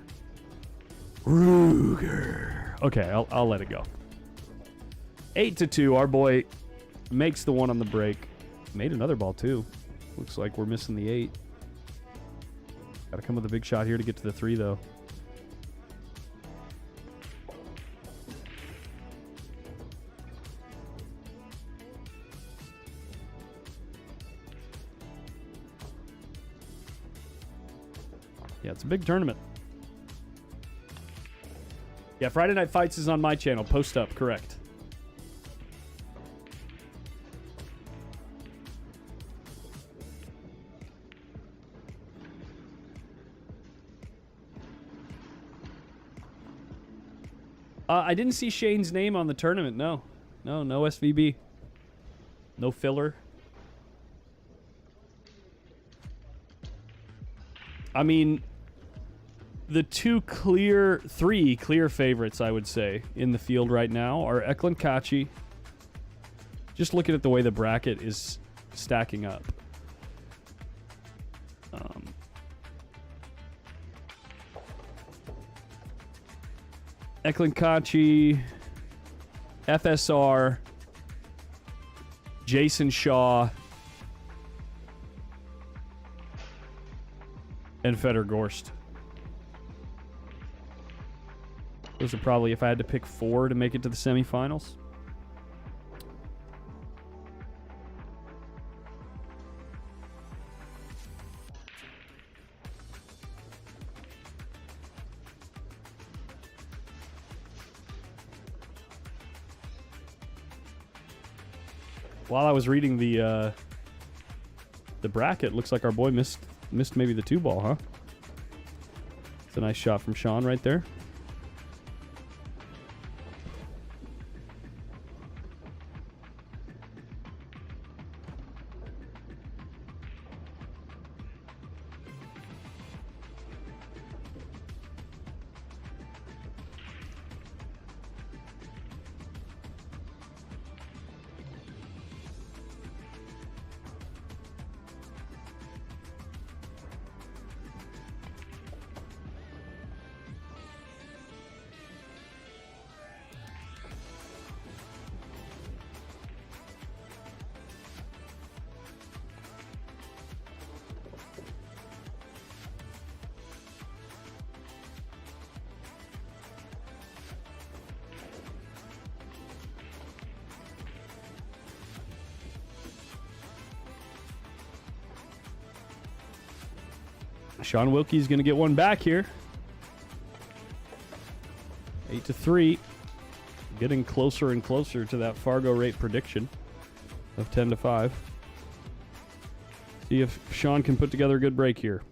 Speaker 1: Ruger. Okay, I'll let it go. 8-2. Our boy makes the one on the break. Made another ball, too. Looks like we're missing the 8. Got to come with a big shot here to get to the 3, though. Yeah, it's a big tournament. Yeah, Friday Night Fights is on my channel. Post up, correct. I didn't see Shane's name on the tournament. No. No SVB. No filler. I mean, the three clear favorites, I would say, in the field right now are Eklund Kachi. Just looking at the way the bracket is stacking up. Eklund Kachi, FSR, Jason Shaw, and FEDOR GORST. Those are probably, if I had to pick 4 to make it to the semifinals. While I was reading the bracket, looks like our boy missed maybe the 2-ball, huh? It's a nice shot from Shaun right there. Sean Wilkie's going to get one back here. 8-3. Getting closer and closer to that Fargo rate prediction of 10-5. See if Sean can put together a good break here.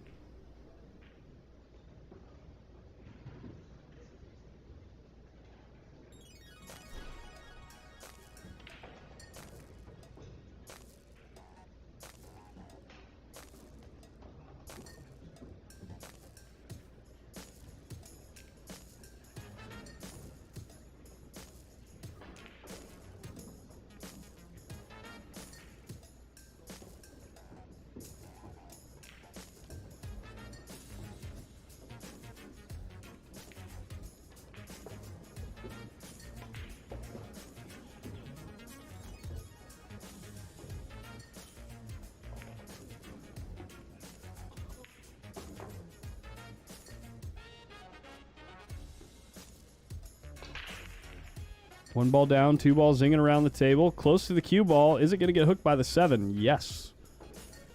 Speaker 1: One ball down, 2 balls zinging around the table. Close to the cue ball. Is it going to get hooked by the 7? Yes.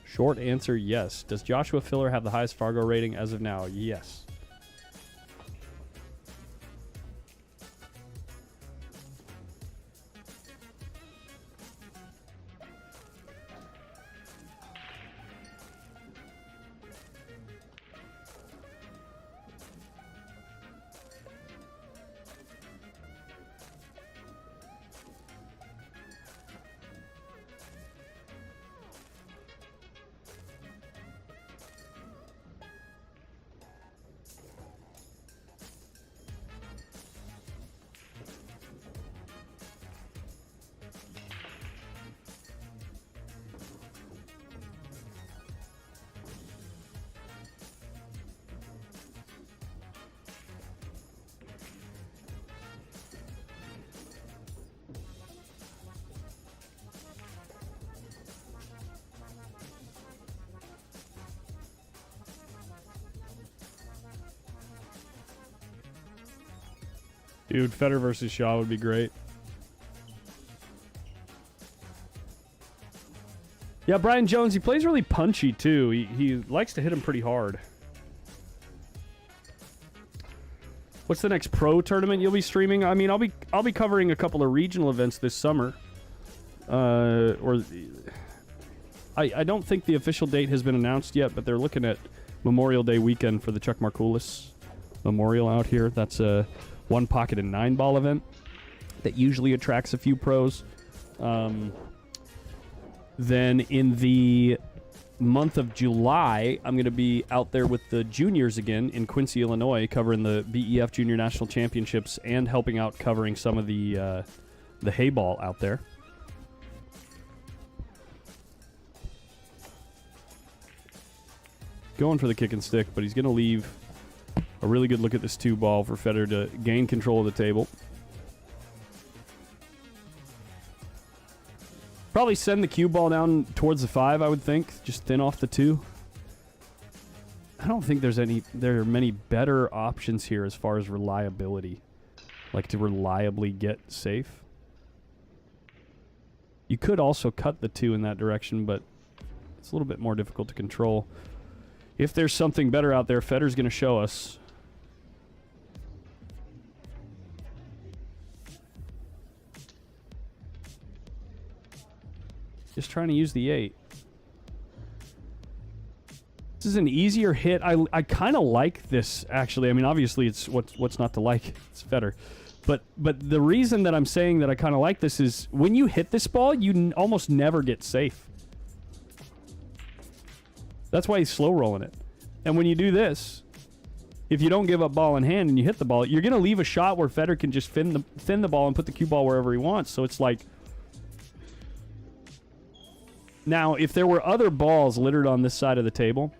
Speaker 1: Short answer, yes. Does Joshua Filler have the highest Fargo rating as of now? Yes. Dude, Federer versus Shaw would be great. Yeah, Brian Jones, he plays really punchy, too. He likes to hit him pretty hard. What's the next pro tournament you'll be streaming? I mean, I'll be covering a couple of regional events this summer. I don't think the official date has been announced yet, but they're looking at Memorial Day weekend for the Chuck Markoulis Memorial out here. That's a 1 pocket and 9 ball event that usually attracts a few pros. Then in the month of July, I'm going to be out there with the juniors again in Quincy, Illinois, covering the BEF Junior National Championships and helping out covering some of the hay ball out there. Going for the kick and stick, but he's going to leave a really good look at this 2 ball for Fedor to gain control of the table. Probably send the cue ball down towards the 5, I would think. Just thin off the 2. I don't think there are many better options here as far as reliability. Like to reliably get safe. You could also cut the 2 in that direction, but it's a little bit more difficult to control. If there's something better out there, Fedor's going to show us. Just trying to use the 8. This is an easier hit. I kind of like this, actually. I mean, obviously, it's what's not to like. It's Fedor. But the reason that I'm saying that I kind of like this is when you hit this ball, you almost never get safe. That's why he's slow rolling it. And when you do this, if you don't give up ball in hand and you hit the ball, you're going to leave a shot where Fedor can just thin the ball and put the cue ball wherever he wants. So it's like... Now, if there were other balls littered on this side of the table,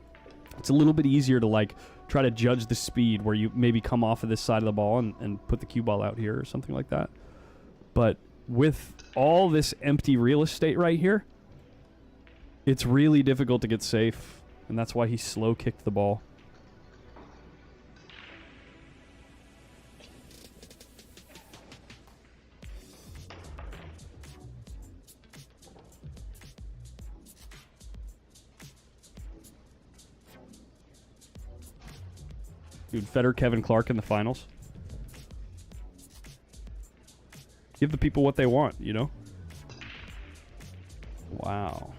Speaker 1: it's a little bit easier to, like, try to judge the speed where you maybe come off of this side of the ball and put the cue ball out here or something like that. But with all this empty real estate right here, it's really difficult to get safe, and that's why he slow kicked the ball. Dude, Fedor, Kevin Clark in the finals. Give the people what they want, you know? Wow.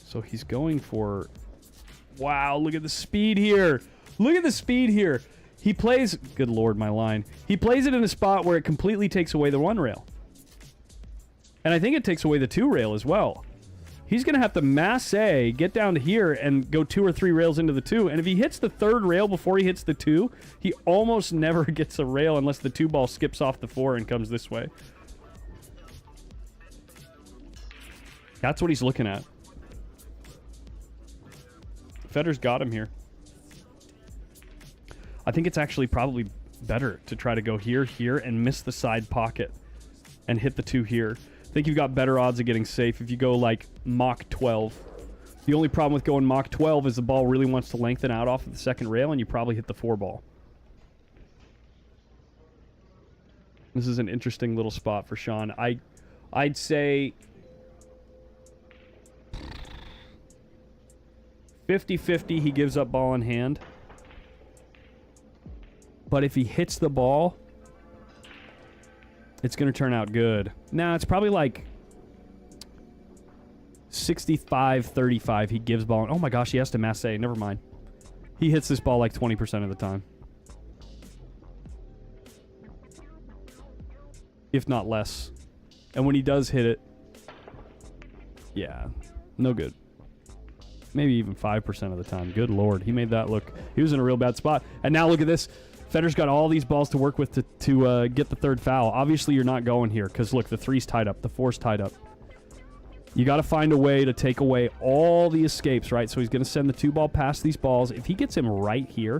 Speaker 1: So he's going for... Wow, look at the speed here. Look at the speed here. He plays... Good Lord, my line. He plays it in a spot where it completely takes away the 1 rail. And I think it takes away the 2 rail as well. He's going to have to masse, get down to here, and go 2 or 3 rails into the 2. And if he hits the 3rd rail before he hits the 2, he almost never gets a rail unless the 2 ball skips off the 4 and comes this way. That's what he's looking at. Fedor's got him here. I think it's actually probably better to try to go here, here, and miss the side pocket and hit the 2 here. I think you've got better odds of getting safe if you go like Mach 12. The only problem with going Mach 12 is the ball really wants to lengthen out off of the 2nd rail, and you probably hit the 4 ball. This is an interesting little spot for Shaun. I'd say 50-50 he gives up ball in hand. But if he hits the ball, it's going to turn out good. Now, it's probably like 65-35 he gives ball. Oh my gosh, he has to masse. Never mind. He hits this ball like 20% of the time. If not less. And when he does hit it, yeah, no good. Maybe even 5% of the time. Good Lord, he made that look... He was in a real bad spot. And now look at this. Fedor's got all these balls to work with to get the 3rd foul. Obviously, you're not going here because, look, the 3's tied up. The 4's tied up. You got to find a way to take away all the escapes, right? So he's going to send the 2 ball past these balls. If he gets him right here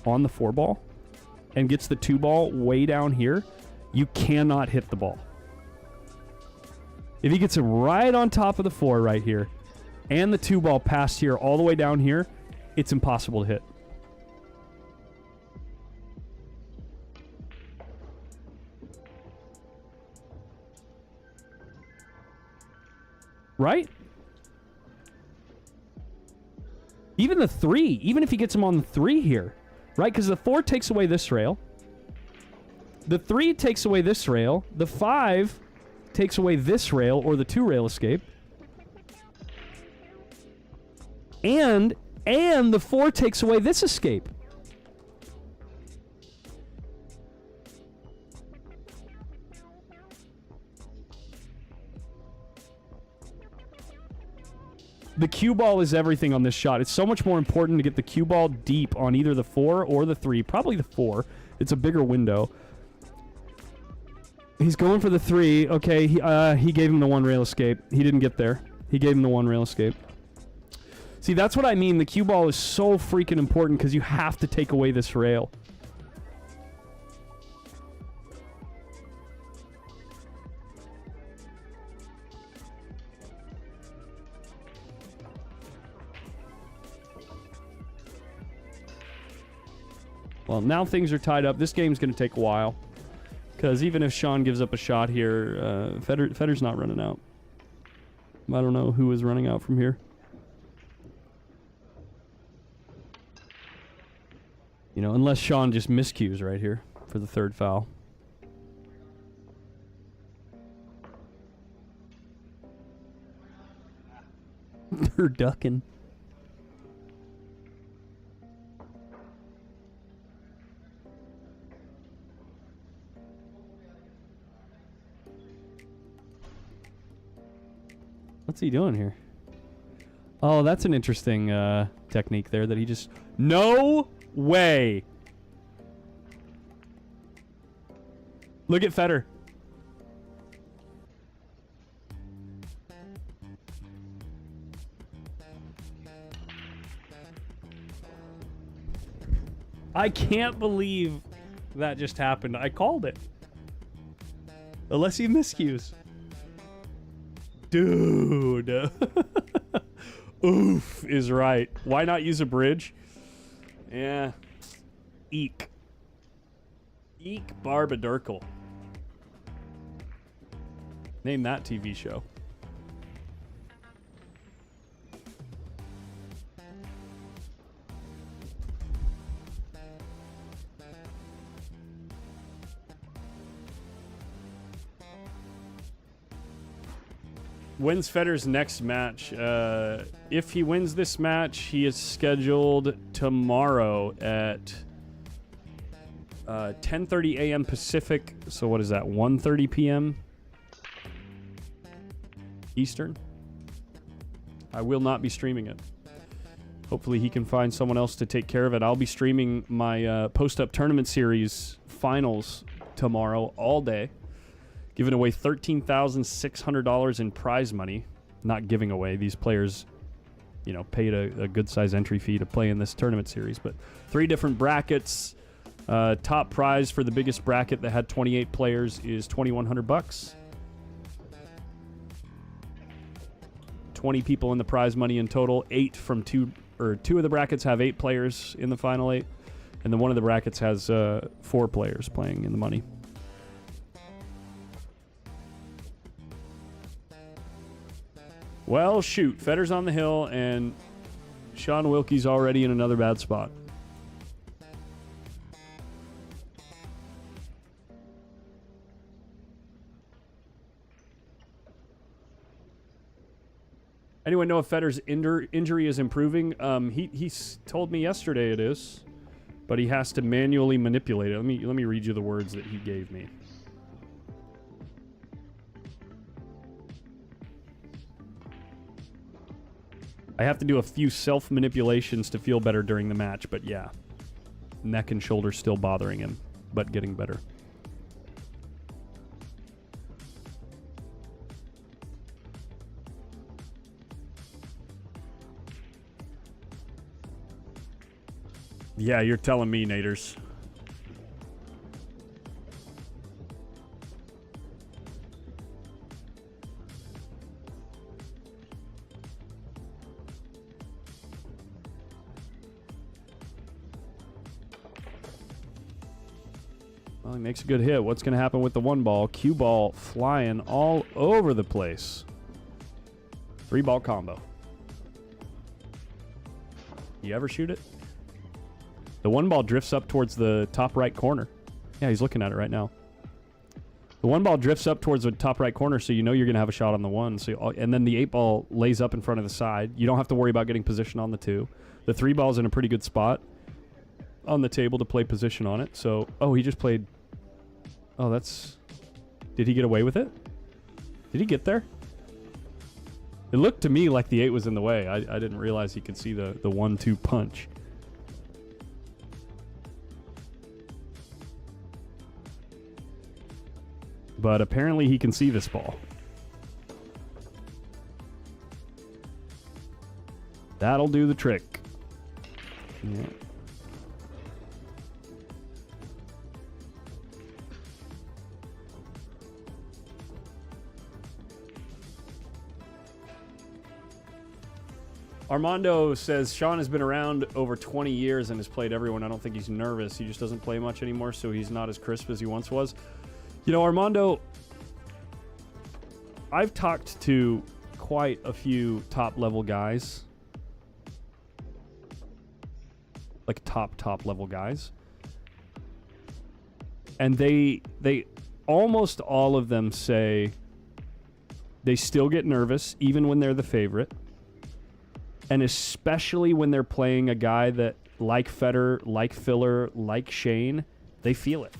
Speaker 1: on the 4 ball and gets the 2 ball way down here, you cannot hit the ball. If he gets him right on top of the 4 right here and the 2 ball past here all the way down here, it's impossible to hit. Right? Even the 3, even if he gets him on the 3 here, right? Because the 4 takes away this rail. The 3 takes away this rail. The 5 takes away this rail, or the 2-rail escape. And the 4 takes away this escape. The cue ball is everything on this shot. It's so much more important to get the cue ball deep on either the 4 or the 3. Probably the 4. It's a bigger window. He's going for the 3. Okay, he gave him the 1-rail escape. He didn't get there. He gave him the 1-rail escape. See, that's what I mean. The cue ball is so freaking important because you have to take away this rail. Well, now things are tied up. This game's going to take a while. Because even if Shaun gives up a shot here, FEDOR's not running out. I don't know who is running out from here. You know, unless Shaun just miscues right here for the 3rd foul. They're ducking. What's he doing here? Oh, that's an interesting technique there that he just... No way! Look at FEDOR. I can't believe that just happened. I called it. Unless he miscues. Dude. Oof is right. Why not use a bridge? Yeah. Eek. Eek Barbadurkle. Name that TV show. When's FEDOR's next match? If he wins this match, he is scheduled tomorrow at 10:30 a.m. Pacific. So what is that? 1:30 p.m. Eastern. I will not be streaming it. Hopefully he can find someone else to take care of it. I'll be streaming my post-up tournament series finals tomorrow all day. Giving away $13,600 in prize money. Not giving away. These players, you know, paid a good size entry fee to play in this tournament series. But 3 different brackets. Top prize for the biggest bracket that had 28 players is $2,100. 20 people in the prize money in total. 8 from 2 of the brackets have 8 players in the final 8. And then one of the brackets has 4 players playing in the money. Well, shoot. FEDOR's on the hill, and Shaun Wilkie's already in another bad spot. Anyone know if FEDOR's injury is improving? He told me yesterday it is, but he has to manually manipulate it. Let me read you the words that he gave me. I have to do a few self-manipulations to feel better during the match, but yeah. Neck and shoulder still bothering him, but getting better. Yeah, you're telling me, Naders. Well, he makes a good hit. What's going to happen with the 1 ball? Cue ball flying all over the place. 3-ball combo. You ever shoot it? The one ball drifts up towards the top right corner. Yeah, he's looking at it right now. The one ball drifts up towards the top right corner, so you know you're going to have a shot on the one. So, and then the 8 ball lays up in front of the side. You don't have to worry about getting position on the 2. The 3 ball's in a pretty good spot on the table to play position on it. So, oh, he just played. Oh, that's. Did he get away with it? Did he get there? It looked to me like the 8 was in the way. I didn't realize he could see the 1-2 punch. But apparently he can see this ball. That'll do the trick. Yeah. Armando says, Sean has been around over 20 years and has played everyone. I don't think he's nervous. He just doesn't play much anymore, so he's not as crisp as he once was. You know, Armando, I've talked to quite a few top-level guys. Like top level guys. And they almost all of them say they still get nervous even when they're the favorite. And especially when they're playing a guy that, like Federer, like Filler, like Shane, they feel it.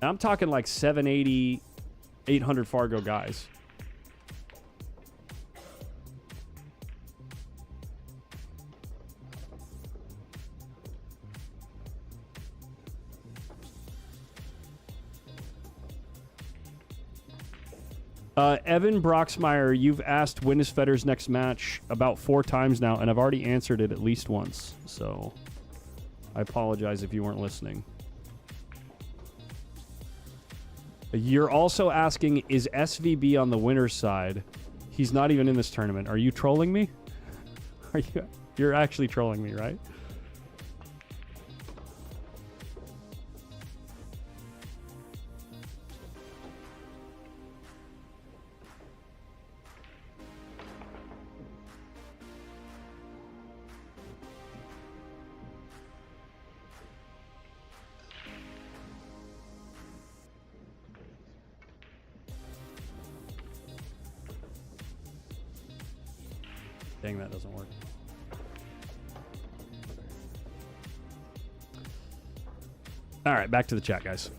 Speaker 1: And I'm talking like 780, 800 Fargo guys. Evan Broxmeyer, you've asked when is Federer's next match about 4 times now, and I've already answered it at least once. So I apologize if you weren't listening. You're also asking, is SVB on the winner's side? He's not even in this tournament. Are you trolling me? You're actually trolling me, right? Dang, that doesn't work. All right, back to the chat, guys.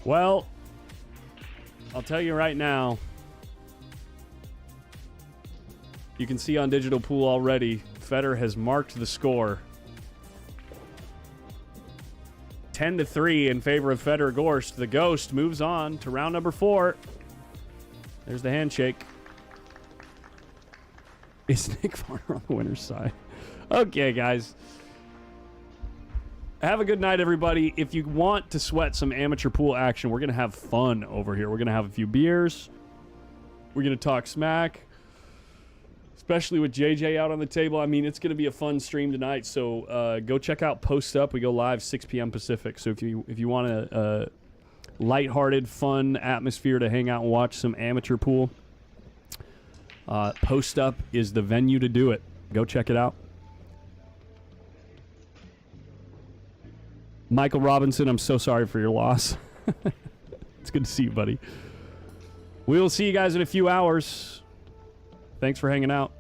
Speaker 1: Well, I'll tell you right now. You can see on Digital Pool already, Federer has marked the score. 10-3 in favor of FEDOR GORST. The Ghost moves on to round number 4. There's the handshake. Is Nick Varner on the winner's side? Okay, guys. Have a good night, everybody. If you want to sweat some amateur pool action, we're going to have fun over here. We're going to have a few beers. We're going to talk smack. Especially with JJ out on the table. I mean, it's going to be a fun stream tonight. So go check out Post Up. We go live 6 p.m. Pacific. So if you want a lighthearted, fun atmosphere to hang out and watch some amateur pool, Post Up is the venue to do it. Go check it out. Michael Robinson, I'm so sorry for your loss. It's good to see you, buddy. We will see you guys in a few hours. Thanks for hanging out.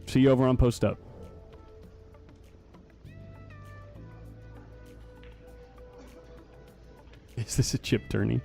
Speaker 1: See you over on Post Up. Is this a chip tourney?